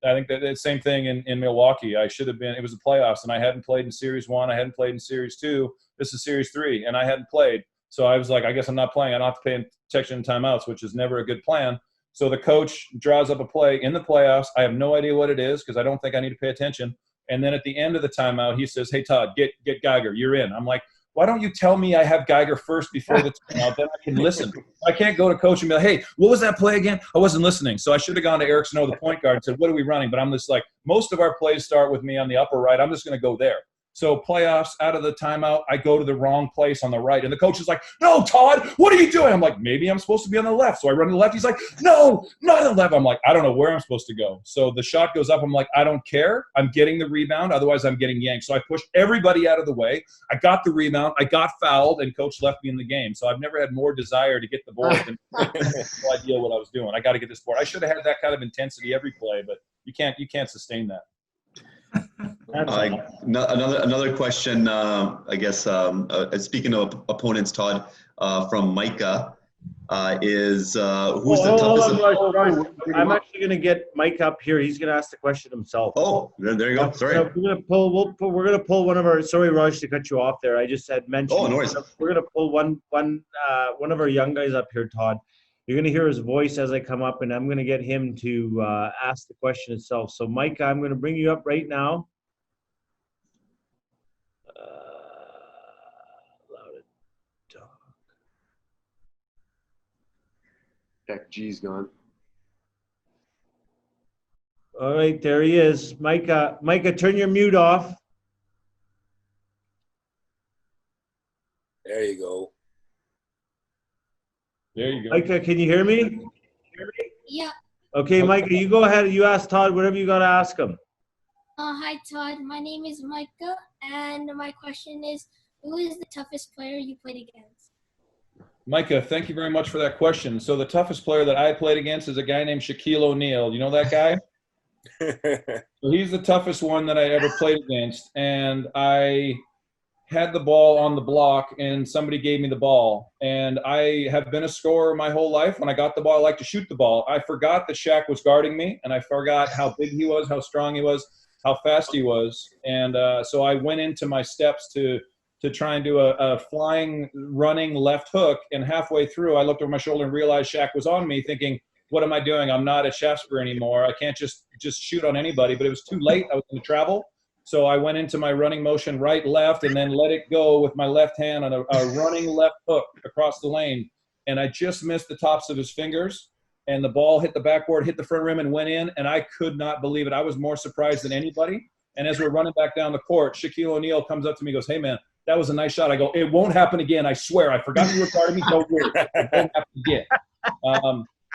I think that the same thing in Milwaukee. I should have been – it was the playoffs, and I hadn't played in Series 1. I hadn't played in Series 2. This is Series 3, and I hadn't played. So I was like, I guess I'm not playing. I don't have to pay attention in timeouts, which is never a good plan. So the coach draws up a play in the playoffs. I have no idea what it is because I don't think I need to pay attention. And then at the end of the timeout, he says, hey, Todd, get Geiger. You're in. I'm like, why don't you tell me I have Geiger first before the timeout? Then I can listen. I can't go to coach and be like, hey, what was that play again? I wasn't listening. So I should have gone to Eric Snow, the point guard, and said, what are we running? But I'm just like, most of our plays start with me on the upper right. I'm just going to go there. So playoffs, out of the timeout, I go to the wrong place on the right. And the coach is like, no, Todd, what are you doing? I'm like, maybe I'm supposed to be on the left. So I run to the left. He's like, no, not on the left. I'm like, I don't know where I'm supposed to go. So the shot goes up. I'm like, I don't care. I'm getting the rebound. Otherwise, I'm getting yanked. So I pushed everybody out of the way. I got the rebound. I got fouled, and coach left me in the game. So I've never had more desire to get the board than no idea what I was doing. I got to get this board. I should have had that kind of intensity every play, but you can't sustain that. Another question, I guess, speaking of opponents, Todd, from Micah, is who's the toughest? I'm actually going to get Mike up here. He's going to ask the question himself. Oh, there you go. Sorry. We're going to pull one of our. Sorry, Raj, to cut you off there. I just had mentioned. Oh, no worries. We're going to pull one of our young guys up here, Todd. You're going to hear his voice as I come up, and I'm going to get him to ask the question itself. So, Micah, I'm going to bring you up right now. Allow it to talk. Heck, G's gone. All right, there he is. Micah, turn your mute off. There you go. There you go. Micah, can you hear me? Yeah. Okay, Micah, you go ahead. You ask Todd whatever you got to ask him. Hi, Todd. My name is Micah, and my question is, who is the toughest player you played against? Micah, thank you very much for that question. So the toughest player that I played against is a guy named Shaquille O'Neal. You know that guy? So he's the toughest one that I ever played against, and I had the ball on the block and somebody gave me the ball, and I have been a scorer my whole life. When I got the ball, I like to shoot the ball. I forgot that Shaq was guarding me, and I forgot how big he was, how strong he was, how fast he was. And so I went into my steps to try and do a flying, running left hook, and halfway through I looked over my shoulder and realized Shaq was on me, thinking, what am I doing? I'm not at Shaftesbury anymore. I can't just shoot on anybody. But it was too late. I was going to travel. So I went into my running motion right, left, and then let it go with my left hand on a running left hook across the lane. And I just missed the tops of his fingers, and the ball hit the backboard, hit the front rim, and went in. And I could not believe it. I was more surprised than anybody. And as we're running back down the court, Shaquille O'Neal comes up to me and goes, hey, man, that was a nice shot. I go, it won't happen again. I swear. I forgot you were guarding me. Don't worry. It won't happen again.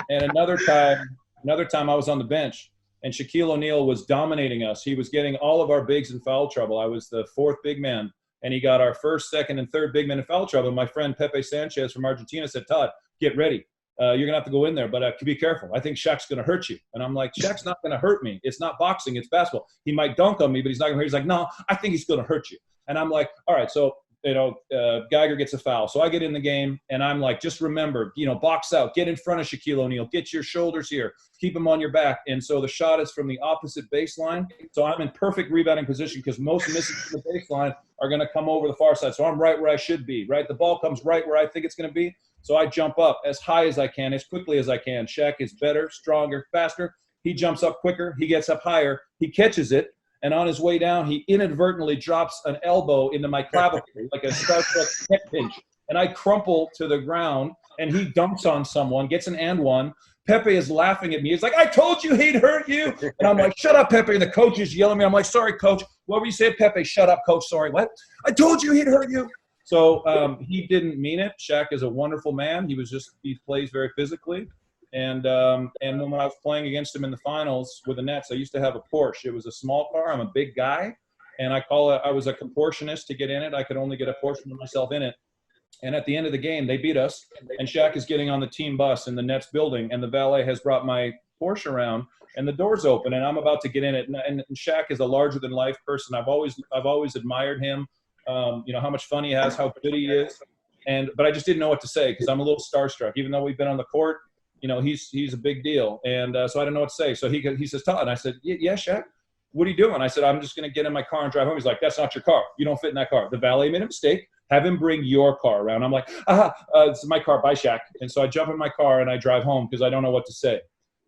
And another time I was on the bench, and Shaquille O'Neal was dominating us. He was getting all of our bigs in foul trouble. I was the fourth big man, and he got our first, second, and third big men in foul trouble. My friend Pepe Sanchez from Argentina said, Todd, get ready. You're going to have to go in there, but be careful. I think Shaq's going to hurt you. And I'm like, Shaq's not going to hurt me. It's not boxing. It's basketball. He might dunk on me, but he's not going to hurt. He's like, no, I think he's going to hurt you. And I'm like, all right, so Geiger gets a foul. So I get in the game, and I'm like, just remember, box out. Get in front of Shaquille O'Neal. Get your shoulders here. Keep him on your back. And so the shot is from the opposite baseline. So I'm in perfect rebounding position because most misses from the baseline are going to come over the far side. So I'm right where I should be, right? The ball comes right where I think it's going to be. So I jump up as high as I can, as quickly as I can. Shaq is better, stronger, faster. He jumps up quicker. He gets up higher. He catches it. And on his way down, he inadvertently drops an elbow into my clavicle, like a Star Trek neck pinch. And I crumple to the ground, and he dumps on someone, gets an and one. Pepe is laughing at me. He's like, I told you he'd hurt you. And I'm like, shut up, Pepe. And the coach is yelling at me. I'm like, sorry, coach. What were you saying, Pepe? Shut up, coach. Sorry, what? I told you he'd hurt you. So he didn't mean it. Shaq is a wonderful man. He plays very physically. And when I was playing against him in the finals with the Nets, I used to have a Porsche. It was a small car. I'm a big guy. And I was a contortionist to get in it. I could only get a portion of myself in it. And at the end of the game, they beat us. And Shaq is getting on the team bus in the Nets building. And the valet has brought my Porsche around. And the door's open. And I'm about to get in it. And Shaq is a larger-than-life person. I've always admired him. How much fun he has, how good he is. But I just didn't know what to say because I'm a little starstruck. Even though we've been on the court, he's a big deal. And so I didn't know what to say. So he says, Todd. And I said, yeah, Shaq, what are you doing? I said, I'm just going to get in my car and drive home. He's like, that's not your car. You don't fit in that car. The valet made a mistake. Have him bring your car around. I'm like, this is my car. Bye, Shaq. And so I jump in my car and I drive home because I don't know what to say.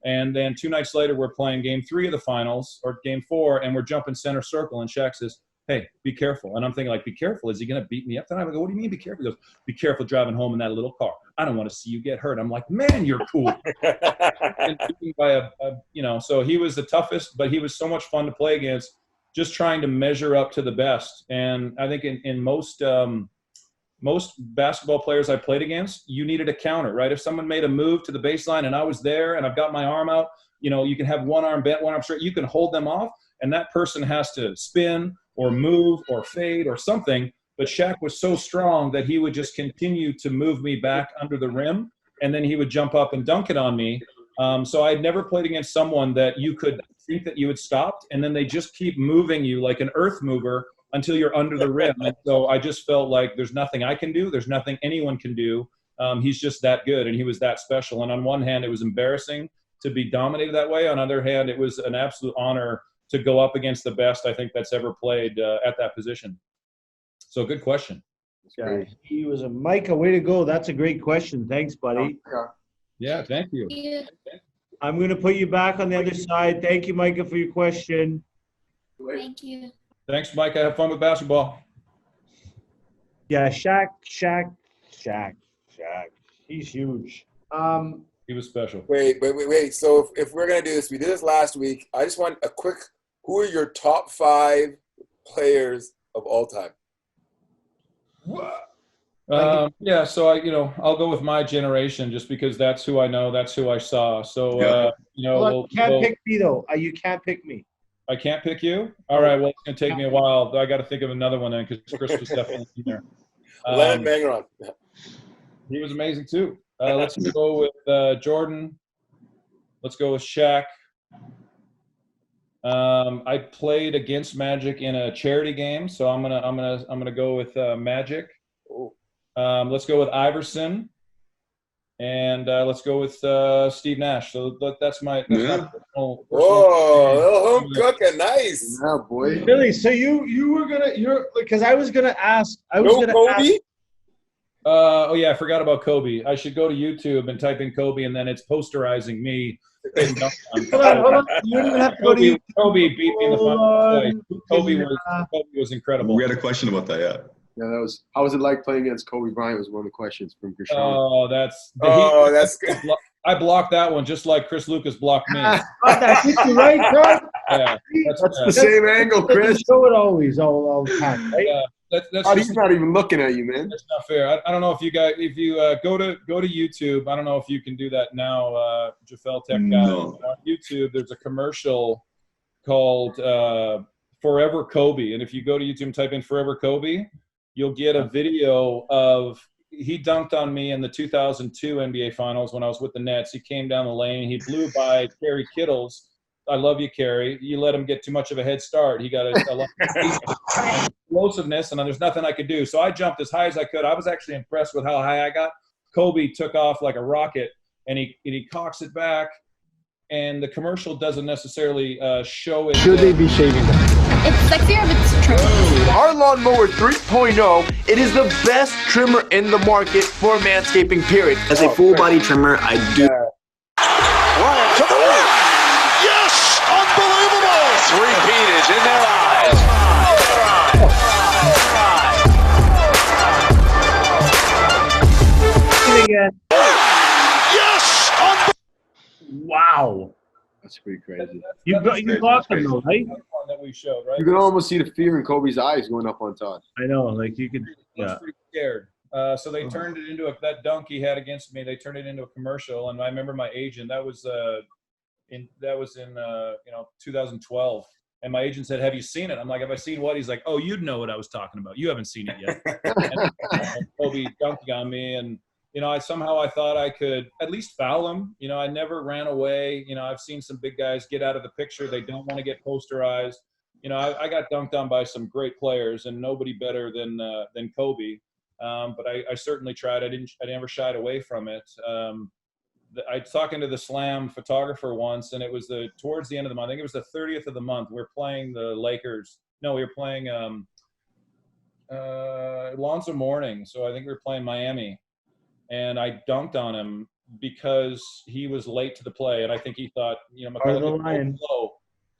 And then 2 nights later, we're playing game 3 of the finals or game 4, and we're jumping center circle. And Shaq says, hey, be careful. And I'm thinking, like, be careful. Is he going to beat me up tonight? I go, what do you mean be careful? He goes, be careful driving home in that little car. I don't want to see you get hurt. I'm like, man, you're cool. So he was the toughest, but he was so much fun to play against, just trying to measure up to the best. And I think in most basketball players I played against, you needed a counter, right? If someone made a move to the baseline and I was there and I've got my arm out, you can have one arm bent, one arm straight. You can hold them off, and that person has to spin or move or fade or something. But Shaq was so strong that he would just continue to move me back under the rim, and then he would jump up and dunk it on me. So I had never played against someone that you could think that you had stopped, and then they just keep moving you like an earth mover until you're under the rim. And so I just felt like there's nothing I can do. There's nothing anyone can do. He's just that good, and he was that special. And on one hand, it was embarrassing to be dominated that way. On the other hand, it was an absolute honor to go up against the best I think that's ever played at that position. So good question. Yeah, he was a Micah. Way to go. That's a great question. Thanks, buddy. Yeah, thank you. I'm going to put you back on the other side. Thank you, Micah, for your question. Thank you. Thanks, Micah. Have fun with basketball. Yeah, Shaq. He's huge. He was special. Wait. So if we're going to do this, we did this last week. I just want a quick, who are your top 5 players of all time? So I'll go with my generation just because that's who I know, that's who I saw. So you can't pick me though. You can't pick me. I can't pick you. All right. Well, it's gonna take me a while. I got to think of another one then because Chris was definitely in there. Leonard Mangron. He was amazing too. Let's go with Jordan. Let's go with Shaq. I played against Magic in a charity game, so I'm gonna go with Magic. Let's go with Iverson, and let's go with Steve Nash. So that's my personal. Whoa, home cooking, nice. Yeah, boy. Really? So because I was gonna ask. Kobe? I forgot about Kobe. I should go to YouTube and type in Kobe, and then it's posterizing me. Hold on. You don't even have to go to YouTube. Kobe beat me in the final. Kobe was incredible. We had a question about that, yeah. Yeah, how was it like playing against Kobe Bryant was one of the questions from Gershon. Oh, that's good. I blocked that one just like Chris Lucas blocked me. That's right, Todd? Yeah, that's the same angle, Chris. Show it always, all the time, right? He's not even looking at you, man. That's not fair. I don't know if you guys, if you go to YouTube, I don't know if you can do that now, Jafel Tech guy. No. On YouTube, there's a commercial called Forever Kobe. And if you go to YouTube and type in Forever Kobe, you'll get a video of he dunked on me in the 2002 NBA Finals when I was with the Nets. He came down the lane. He blew by Kerry Kittles. I love you, Kerry. You let him get too much of a head start. He got a lot of explosiveness, and there's nothing I could do. So I jumped as high as I could. I was actually impressed with how high I got. Kobe took off like a rocket, and he cocks it back, and the commercial doesn't necessarily show it. Should they be shaving them? It's sexier if it's trimmed. Our Lawnmower 3.0, it is the best trimmer in the market for manscaping, period. As a full body trimmer, I do. Ryan to the wall. Yes! Unbelievable! 3-peat is in there Wow. That's pretty crazy. You got them though, right? That we showed, right? You can almost see the fear in Kobe's eyes going up on Todd. I know, like you could. I was pretty scared. So they turned it into that dunk he had against me. They turned it into a commercial, and I remember my agent. That was in 2012. And my agent said, "Have you seen it?" I'm like, "Have I seen what?" He's like, "Oh, you'd know what I was talking about. You haven't seen it yet." And Kobe dunking on me, and I thought I could at least foul him. I never ran away. I've seen some big guys get out of the picture. They don't want to get posterized. I got dunked on by some great players, and nobody better than Kobe. But I certainly tried. I never shied away from it. I was talking to the Slam photographer once, and it was towards the end of the month. I think it was the 30th of the month. We're playing the Lakers. No, we were playing Alonzo Mourning. So I think we were playing Miami, and I dunked on him because he was late to the play, and I think he thought, McCulloch is so slow.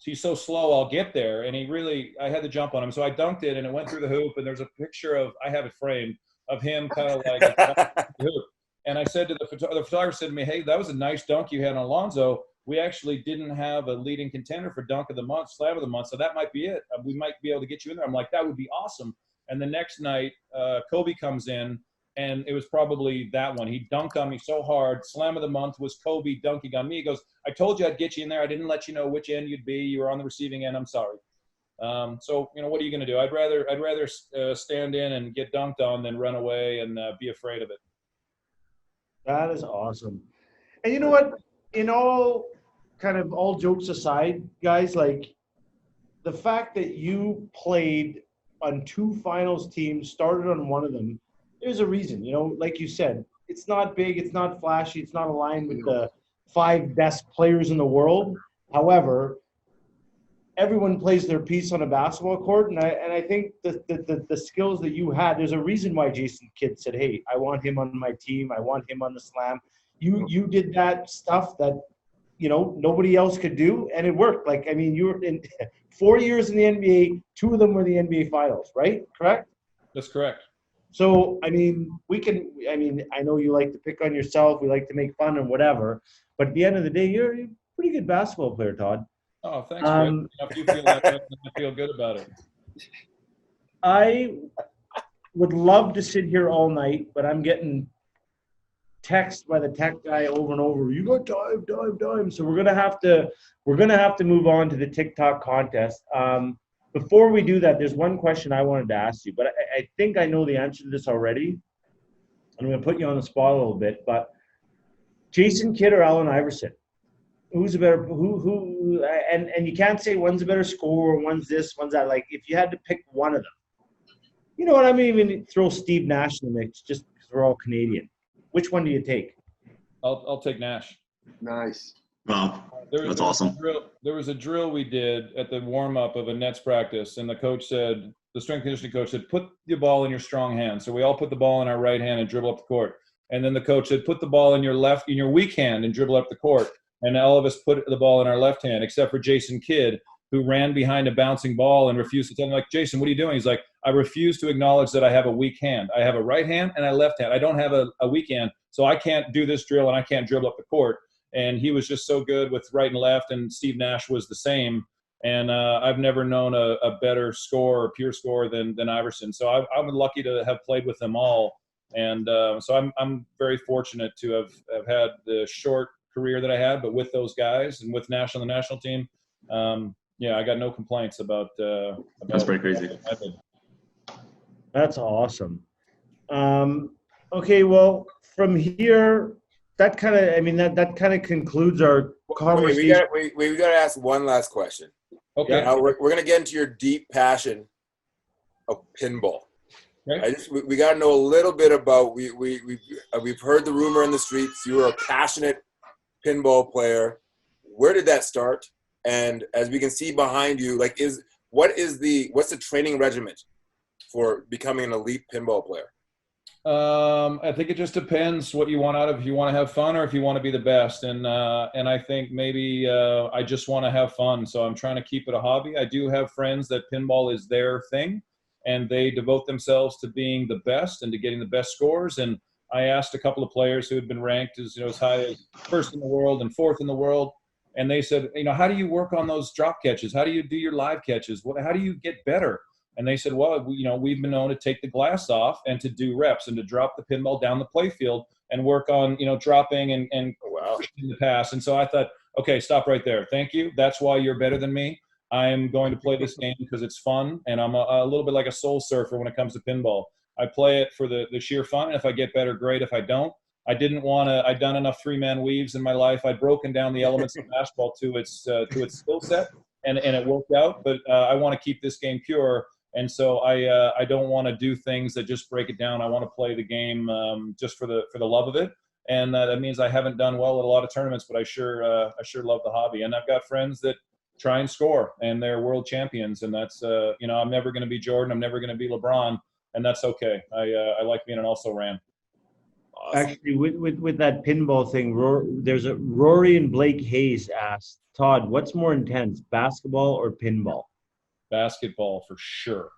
He's so slow, I'll get there. And I had to jump on him. So I dunked it, and it went through the hoop, and there's a picture I have it framed, of him kind of like the hoop. And I said to the photographer said to me, "Hey, that was a nice dunk you had on Alonzo. We actually didn't have a leading contender for dunk of the month, slam of the month, so that might be it. We might be able to get you in there." I'm like, "That would be awesome." And the next night, Kobe comes in, and it was probably that one. He dunked on me so hard. Slam of the month was Kobe dunking on me. He goes, "I told you I'd get you in there. I didn't let you know which end you'd be. You were on the receiving end. I'm sorry." So what are you going to do? I'd rather stand in and get dunked on than run away and be afraid of it. That is awesome. And you know what? All jokes aside, guys, like the fact that you played on 2 finals teams, started on one of them, there's a reason. Like you said, it's not big, it's not flashy, it's not aligned with the 5 best players in the world. However, everyone plays their piece on a basketball court, and I think the skills that you had, there's a reason why Jason Kidd said, "Hey, I want him on my team. I want him on the Slam." You did that stuff that nobody else could do, and it worked. Like, I mean, you were in 4 years in the NBA. 2 of them were the NBA Finals, right? Correct? That's correct. So, I mean, I know you like to pick on yourself. We like to make fun and whatever, but at the end of the day, you're a pretty good basketball player, Todd. Oh, thanks, Chris. If you feel that way, I feel good about it. I would love to sit here all night, but I'm getting text by the tech guy over and over. "You got time. So we're gonna have to move on to the TikTok contest. Before we do that, there's one question I wanted to ask you, but I think I know the answer to this already. I'm gonna put you on the spot a little bit, but Jason Kidd or Allen Iverson? Who's a better and you can't say one's a better scorer, one's this, one's that. Like, if you had to pick one of them, you know what I mean? Even throw Steve Nash in the mix just because we're all Canadian. Which one do you take? I'll take Nash. Nice. Wow, that's awesome. There was a drill we did at the warm-up of a Nets practice, and the strength conditioning coach said, "Put the ball in your strong hand." So we all put the ball in our right hand and dribble up the court. And then the coach said, "Put the ball in your weak hand and dribble up the court." And all of us put the ball in our left hand, except for Jason Kidd, who ran behind a bouncing ball and refused to tell him, like, "Jason, what are you doing?" He's like, "I refuse to acknowledge that I have a weak hand. I have a right hand and a left hand. I don't have a weak hand, so I can't do this drill and I can't dribble up the court." And he was just so good with right and left, and Steve Nash was the same. And I've never known a better scorer, or pure scorer than Iverson. So I'm lucky to have played with them all. And so I'm very fortunate to have had the short career that I had, but with those guys and with Nash on the national team, I got no complaints about that's pretty crazy. That's awesome. Okay, well, from here, that kind of concludes our conversation. We got to ask one last question. Okay. Now we're going to get into your deep passion of pinball. Okay. We got to know a little bit about. We've heard the rumor in the streets. You were a passionate pinball player. Where did that start? And as we can see behind you, what's the training regimen for becoming an elite pinball player? I think it just depends what you want out of it. If you want to have fun or if you want to be the best. And I think maybe I just want to have fun. So I'm trying to keep it a hobby. I do have friends that pinball is their thing, and they devote themselves to being the best and to getting the best scores. And I asked a couple of players who had been ranked as high as first in the world and fourth in the world. And they said, how do you work on those drop catches? How do you do your live catches? How do you get better? And they said, well, we've been known to take the glass off and to do reps and to drop the pinball down the play field and work on, dropping and in the pass. And so I thought, okay, stop right there. Thank you. That's why you're better than me. I'm going to play this game because it's fun, and I'm a little bit like a soul surfer when it comes to pinball. I play it for the sheer fun, and if I get better, great. If I don't, I'd done enough three-man weaves in my life. I'd broken down the elements of basketball to its skill set, and it worked out. But I want to keep this game pure, and so I don't want to do things that just break it down. I want to play the game just for the love of it, and that means I haven't done well at a lot of tournaments, but I sure love the hobby. And I've got friends that try and score, and they're world champions, and that's I'm never going to be Jordan. I'm never going to be LeBron, and that's okay. I like being an also-ran. Awesome. Actually, with that pinball thing, there's a Rory and Blake Hayes asked, Todd, what's more intense, basketball or pinball? Basketball for sure.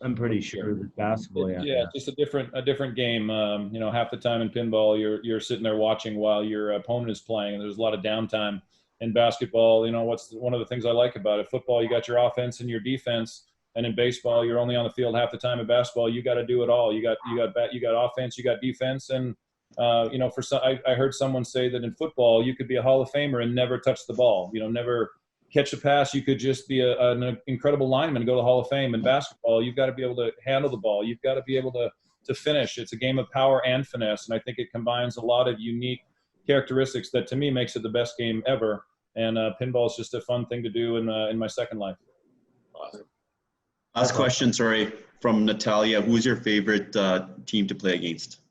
I'm pretty sure that basketball. Yeah, just a different game. Half the time in pinball, you're sitting there watching while your opponent is playing, and there's a lot of downtime. In basketball, what's one of the things I like about it? Football, you got your offense and your defense, and in baseball, you're only on the field half the time. In basketball, you got to do it all. You got offense, you got defense, and for some, I heard someone say that in football, you could be a Hall of Famer and never touch the ball. Never catch a pass. You could just be an incredible lineman and go to the Hall of Fame. In basketball, you've got to be able to handle the ball. You've got to be able to finish. It's a game of power and finesse, and I think it combines a lot of unique characteristics that to me makes it the best game ever. And pinball is just a fun thing to do in my second life. Awesome. Last question, sorry, from Natalia. Who's your favorite team to play against?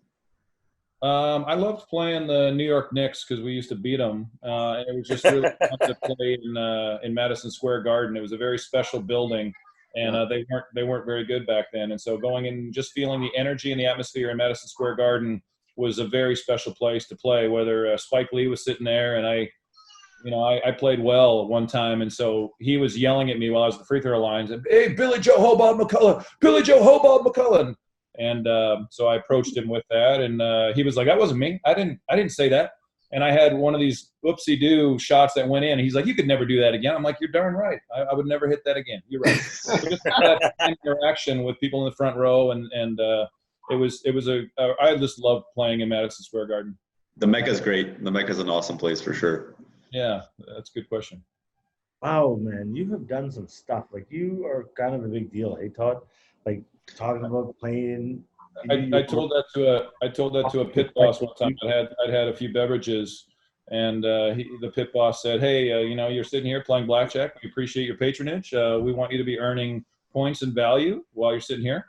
I loved playing the New York Knicks because we used to beat them. And it was just really fun to play in Madison Square Garden. It was a very special building, and they weren't very good back then. And so going in, just feeling the energy and the atmosphere in Madison Square Garden was a very special place to play. Whether Spike Lee was sitting there, and I played well at one time, and so he was yelling at me while I was at the free throw lines, and, hey, Billy Joe Hobart McCulloch, Billy Joe Hobart McCulloch. And so I approached him with that, and he was like, that wasn't me. I didn't say that. And I had one of these whoopsie-doo shots that went in. He's like, you could never do that again. I'm like, you're darn right. I would never hit that again. You're right. So just that interaction with people in the front row, and I just loved playing in Madison Square Garden. The Mecca's great. The Mecca's an awesome place for sure. Yeah, that's a good question. Wow, man, you have done some stuff. Like, you are kind of a big deal, hey, Todd? Like, talking about playing. I told that to a pit boss one time. I'd had a few beverages, and the pit boss said, hey, you're sitting here playing blackjack. We appreciate your patronage. We want you to be earning points and value while you're sitting here.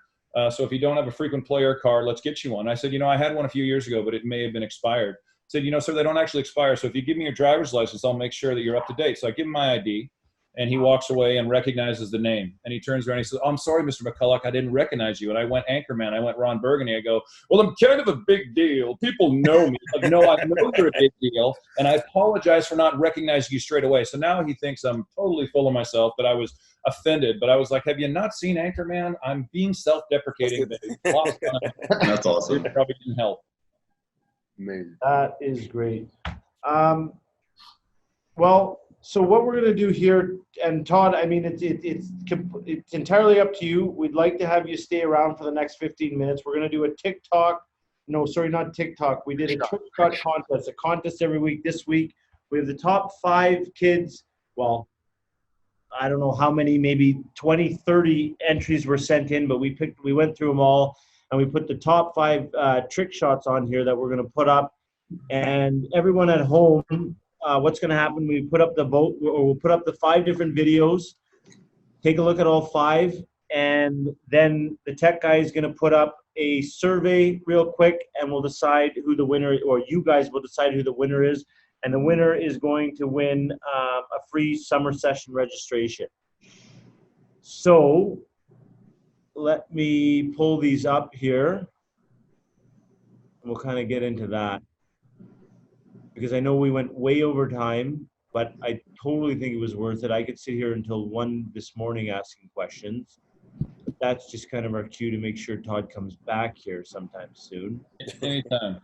So if you don't have a frequent player card, let's get you one. I said, I had one a few years ago, but it may have been expired. Said, sir, they don't actually expire. So if you give me your driver's license, I'll make sure that you're up to date. So I give him my ID, and he walks away and recognizes the name. And he turns around and he says, oh, I'm sorry, Mr. MacCulloch, I didn't recognize you. And I went Anchorman. I went Ron Burgundy. I go, well, I'm kind of a big deal. People know me. Like, no, I know you're a big deal. And I apologize for not recognizing you straight away. So now he thinks I'm totally full of myself, that I was offended. But I was like, have you not seen Anchorman? I'm being self-deprecating. That's awesome. It probably didn't help. Amazing. That is great. Well, so what we're going to do here, and Todd, I mean, it's entirely up to you. We'd like to have you stay around for the next 15 minutes. We're going to do a TikTok. No, sorry, not TikTok. We did a trick shot contest, a contest every week. This week, we have the top 5 kids. Well, I don't know how many, maybe 20, 30 entries were sent in, but we went through them all. And we put the top 5 trick shots on here that we're going to put up. And everyone at home, what's going to happen, we put up the vote, or we'll put up the 5 different videos. Take a look at all 5. And then the tech guy is going to put up a survey real quick, and we'll decide who the winner, or you guys will decide who the winner is. And the winner is going to win a free summer session registration. So let me pull these up here. We'll kind of get into that, because I know we went way over time, but I totally think it was worth it. I could sit here until 1 this morning asking questions. But that's just kind of our cue to make sure Todd comes back here sometime soon. Anytime.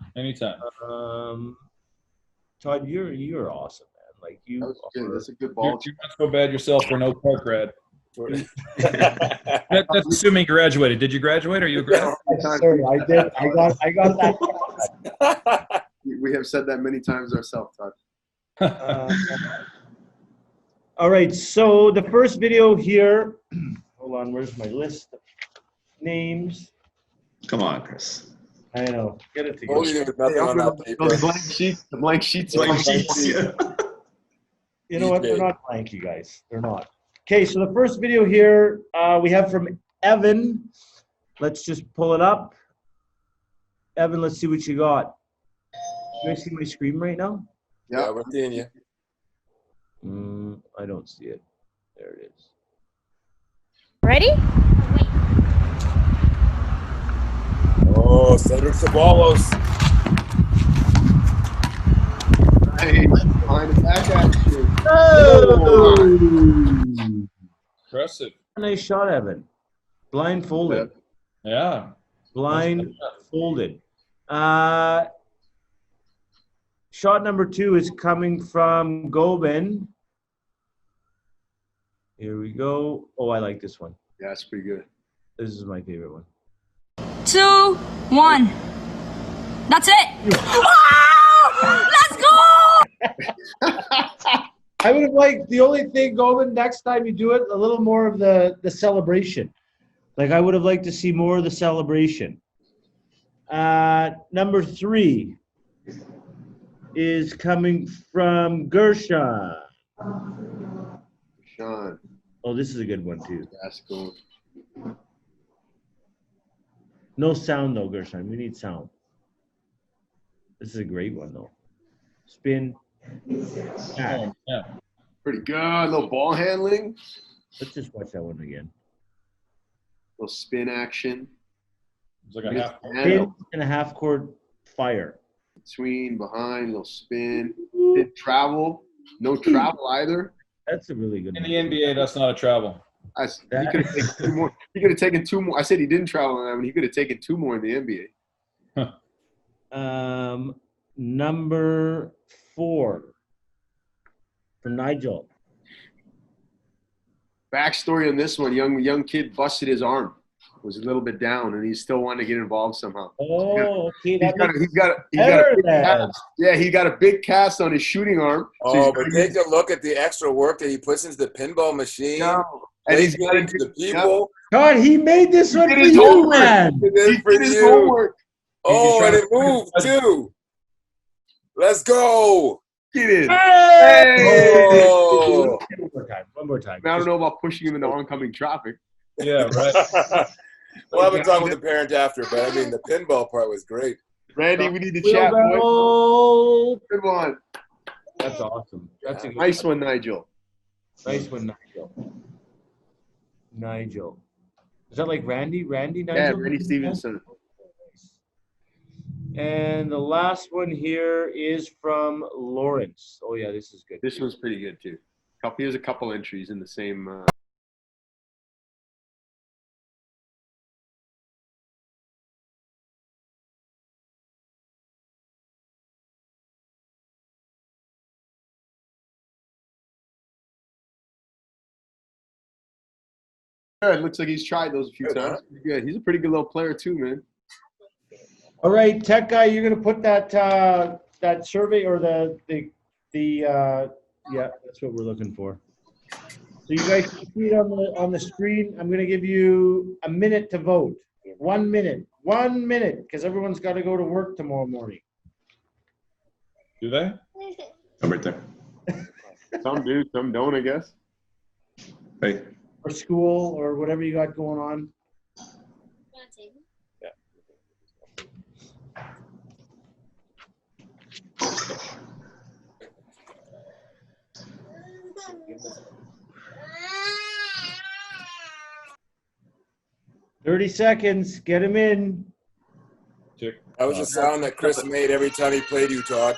Todd, you're awesome, man. Like, you. That was good. That's a good You ball. must feel bad yourself for no park rad. That's assuming you graduated. Did you graduate? Or you graduated? Sorry, I did. I got that. We have said that many times ourselves, Todd. All right, so the first video here, hold on, where's my list of names? Come on, Chris. I know, get it together. Only there's nothing on that paper. Those blank sheets. Yeah. You know what? They're not blank, you guys. They're not. Okay, so the first video here we have from Evan. Let's just pull it up. Evan, let's see what you got. You guys see my screen right now? Yeah, we're seeing you. I don't see it. There it is. Ready? Oh, Cedric Ceballos. Hey, behind the back action. Oh! Impressive. Nice shot, Evan. Blindfolded. Yeah. Blindfolded. Shot number 2 is coming from Gobin. Here we go. Oh, I like this one. Yeah, that's pretty good. This is my favorite one. 2, 1. That's it. Oh! Let's go! I would have liked, the only thing, Gobin, next time you do it, a little more of the celebration. Like, I would have liked to see more of the celebration. Number 3 is coming from Gershon. Sean. Oh, this is a good one, too. That's cool. No sound, though, Gershon. We need sound. This is a great one, though. Spin. Yeah. Pretty good. A little ball handling. Let's just watch that one again. A little spin action. It's like a half. Spin and a half-court fire. Between, behind, little spin. Didn't travel. No travel either. That's a really good In one. the NBA, that's not a travel. He could have taken 2 more. He could have taken 2 more. I said he didn't travel on that one. He could have taken 2 more in the NBA. Number 4 for Nigel. Backstory on this one: young kid busted his arm. Was a little bit down, and he still wanted to get involved somehow. Oh, okay. He's got a big cast. Yeah, he got a big cast on his shooting arm. Oh, but take a look at the extra work that he puts into the pinball machine. No. And he's got into the people. God, he made this one for you, man. He did his homework. Oh, and it moved too. Let's go. Get in. Hey! Oh. One more time. I don't know about pushing him into oncoming traffic. Yeah, right. Well, I've been talking with the parent after, but I mean, the pinball part was great. Randy, we need to chat. Good one. That's awesome. That's a good nice one, Nigel. Nice one, Nigel. Nigel. Is that like Randy? Randy Nigel? Yeah, Randy Stevenson. And the last one here is from Lawrence. Oh, yeah, this is good. This one's pretty good, too. Here's a couple entries in the same. It looks like he's tried those a few times. Good. He's a pretty good little player, too, man. All right, tech guy, you're gonna put that that survey or yeah, that's what we're looking for. So you guys can see it on the screen. I'm gonna give you a minute to vote. 1 minute, because everyone's got to go to work tomorrow morning. Do they? I'm right there. Some do, some don't, I guess. Hey. Or school or whatever you got going on. Yeah. 30 seconds. Get him in. That was the sound that Chris made every time he played you, Todd.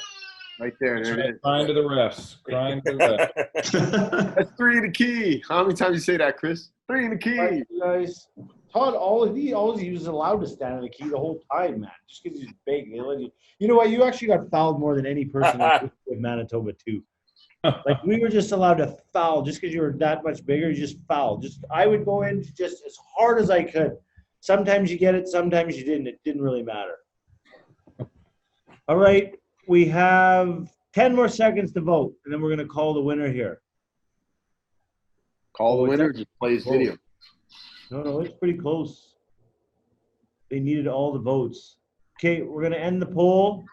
Right there. There it is. Crying to the refs. Crying to the refs. That's 3 in the key. How many times you say that, Chris? 3 in the key. Right, you guys. Todd, he was allowed to stand in the key the whole time, man. Just because he's big. They let you. You know what? You actually got fouled more than any person with Manitoba, too. Like, we were just allowed to foul just because you were that much bigger. You just foul. I would go in just as hard as I could. Sometimes you get it, sometimes you didn't. It didn't really matter. All right, we have 10 more seconds to vote, and then we're going to call the winner here. Call the winner, just play his video. No, it's pretty close. They needed all the votes. Okay, we're going to end the poll.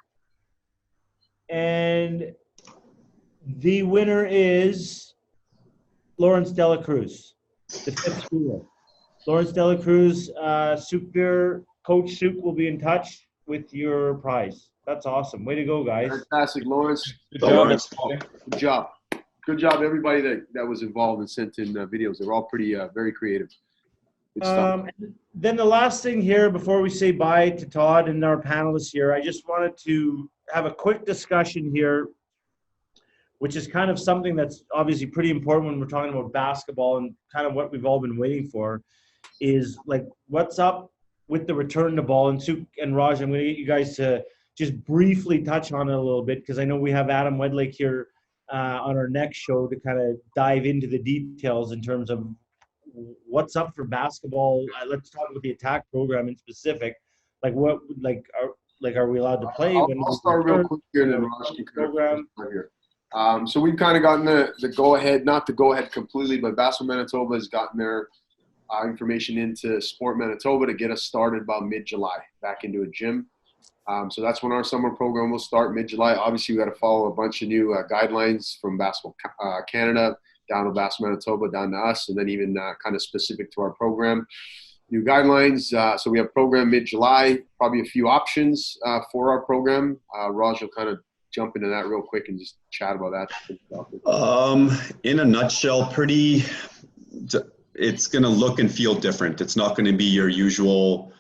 And the winner is Lawrence Dela Cruz, the 5th schooler. Lawrence Dela Cruz, Coach Souk will be in touch with your prize. That's awesome. Way to go, guys. Fantastic, Lawrence. Good job. Good job. Good job, everybody that was involved and sent in videos. They were all pretty, very creative. Good stuff. Then the last thing here, before we say bye to Todd and our panelists here, I just wanted to have a quick discussion here, which is kind of something that's obviously pretty important when we're talking about basketball, and kind of what we've all been waiting for is, like, what's up with the return to ball. And Souk and Raj, I'm going to get you guys to just briefly touch on it a little bit, because I know we have Adam Wedlake here on our next show to kind of dive into the details in terms of what's up for basketball. Let's talk about the attack program in specific. Like, are we allowed to play? I'll start real quick here, and then Raj can program here. So we've kind of gotten the go-ahead, not the go-ahead completely, but Basketball Manitoba has gotten their information into Sport Manitoba to get us started about mid-July, back into a gym. So that's when our summer program will start, mid-July. Obviously, we got to follow a bunch of new guidelines from Basketball Canada, down to Basketball Manitoba, down to us, and then even kind of specific to our program. New guidelines. So we have program mid-July, probably a few options for our program. Raj will kind of jump into that real quick and just chat about that. In a nutshell, it's going to look and feel different. It's not going to be your usual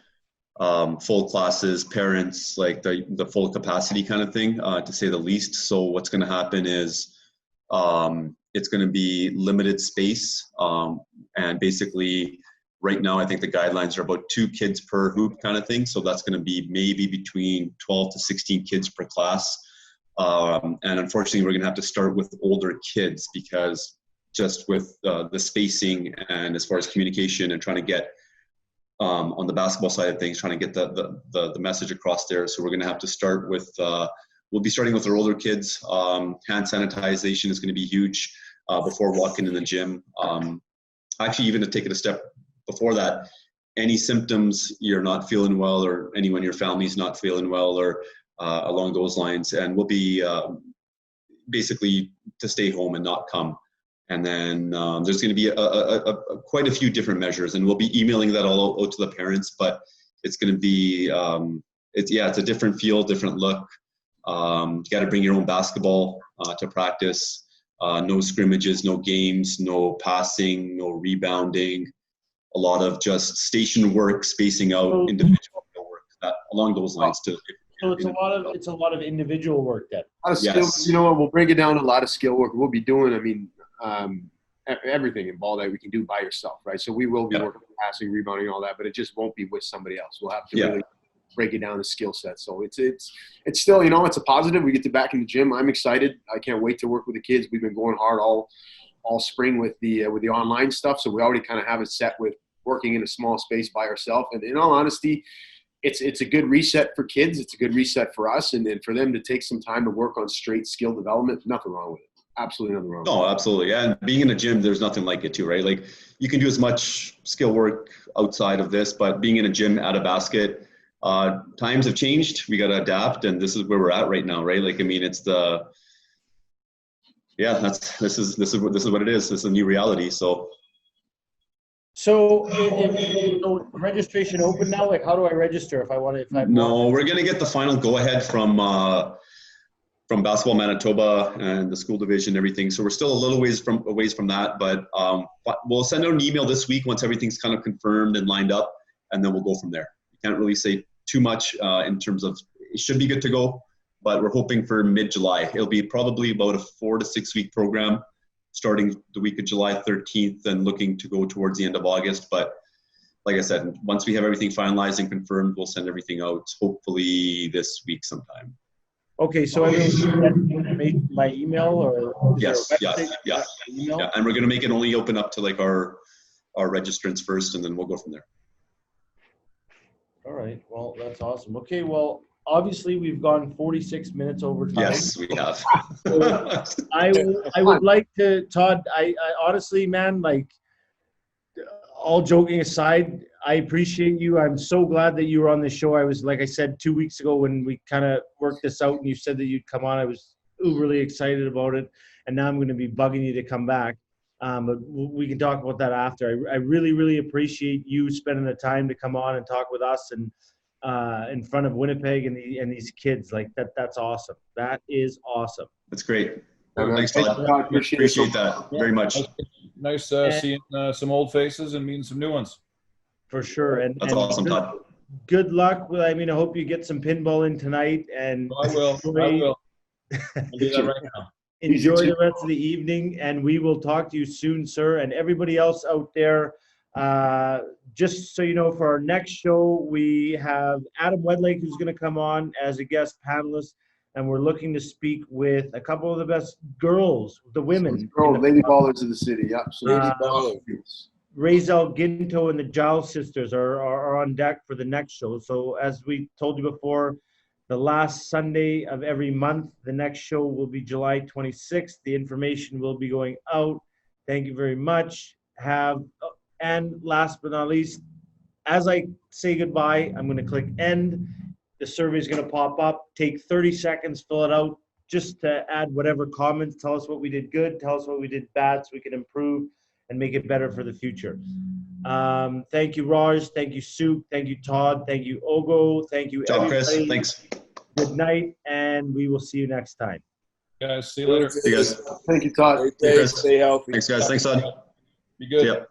full classes, parents, like the full capacity kind of thing, to say the least. So what's going to happen is it's going to be limited space. And basically right now, I think the guidelines are about 2 kids per hoop kind of thing. So that's going to be maybe between 12 to 16 kids per class. And unfortunately, we're going to have to start with older kids, because just with the spacing and as far as communication and trying to get on the basketball side of things, trying to get the message across there. So we're going to have to start with, we'll be starting with our older kids. Hand sanitization is going to be huge before walking in the gym. Actually, even to take it a step before that, any symptoms you're not feeling well, or anyone in your family's not feeling well, or along those lines, and we'll be basically to stay home and not come. And then there's going to be quite a few different measures, and we'll be emailing that all out to the parents. But it's going to be it's a different feel, different look. You got to bring your own basketball to practice. No scrimmages, no games, no passing, no rebounding. A lot of just station work, spacing out, individual work, along those lines too. So it's a lot of individual work then. A lot of skills, you know what, we'll break it down to a lot of skill work. We'll be doing, everything in ball that we can do by yourself, right? So we will be working on passing, rebounding, all that, but it just won't be with somebody else. We'll have to really break it down to skill sets. So it's still, it's a positive. We get to back in the gym. I'm excited. I can't wait to work with the kids. We've been going hard all spring with the online stuff. So we already kind of have it set with working in a small space by ourselves. And in all honesty, it's a good reset for kids. It's a good reset for us. And then for them to take some time to work on straight skill development, nothing wrong with it. Absolutely nothing wrong. No, absolutely. And being in a gym, there's nothing like it too, right? Like, you can do as much skill work outside of this, but being in a gym at a basket, times have changed. We got to adapt, and this is where we're at right now, right? Like, it's this is what it is. This is a new reality. So registration open now? Like, how do I register if I want to? No, we're going to get the final go-ahead from Basketball Manitoba and the school division and everything. So we're still a little ways from that, but we'll send out an email this week once everything's kind of confirmed and lined up, and then we'll go from there. Can't really say too much in terms of, it should be good to go, but we're hoping for mid-July. It'll be probably about a 4 to 6 week program, starting the week of July 13th and looking to go towards the end of August. But like I said, once we have everything finalized and confirmed, we'll send everything out hopefully this week sometime. Okay, so everyone can get information by email or Yes, yeah. Email? And we're going to make it only open up to like our registrants first, and then we'll go from there. All right. Well, that's awesome. Okay. Well, obviously we've gone 46 minutes over time. Yes, we have. I would like to, Todd, I honestly, man, like, all joking aside, I appreciate you. I'm so glad that you were on the show. I was, like I said, 2 weeks ago when we kind of worked this out and you said that you'd come on, I was uberly excited about it. And now I'm going to be bugging you to come back. But we can talk about that after. I really, really appreciate you spending the time to come on and talk with us and in front of Winnipeg and these kids. Like that's awesome. That is awesome. That's great. Thanks, Todd. Appreciate that very much. Nice seeing some old faces and meeting some new ones. For sure. That's awesome, Todd. Good luck. I mean, I hope you get some pinball in tonight. And I will. I'll do that right now. Enjoy the rest of the evening, and we will talk to you soon, sir. And everybody else out there, just so you know, for our next show, we have Adam Wedlake, who's going to come on as a guest panelist, and we're looking to speak with a couple of the best girls, the women. Lady Ballers of the city, yeah. Lady Ballers. Razel Ginto and the Giles sisters are on deck for the next show. So as we told you before, the last Sunday of every month. The next show will be July 26th. The information will be going out. Thank you very much. And last but not least, as I say goodbye, I'm going to click end. The survey is going to pop up. Take 30 seconds, fill it out, just to add whatever comments. Tell us what we did good. Tell us what we did bad so we can improve and make it better for the future. Thank you, Raj. Thank you, Suk. Thank you, Todd. Thank you, Ogo. Thank you, Ciao, everybody. Chris. Thanks. Good night, and we will see you next time. Guys, see you later. See you guys. Thank you, Todd. Stay healthy. Thanks, guys. Thanks, Todd. Be good. Yeah.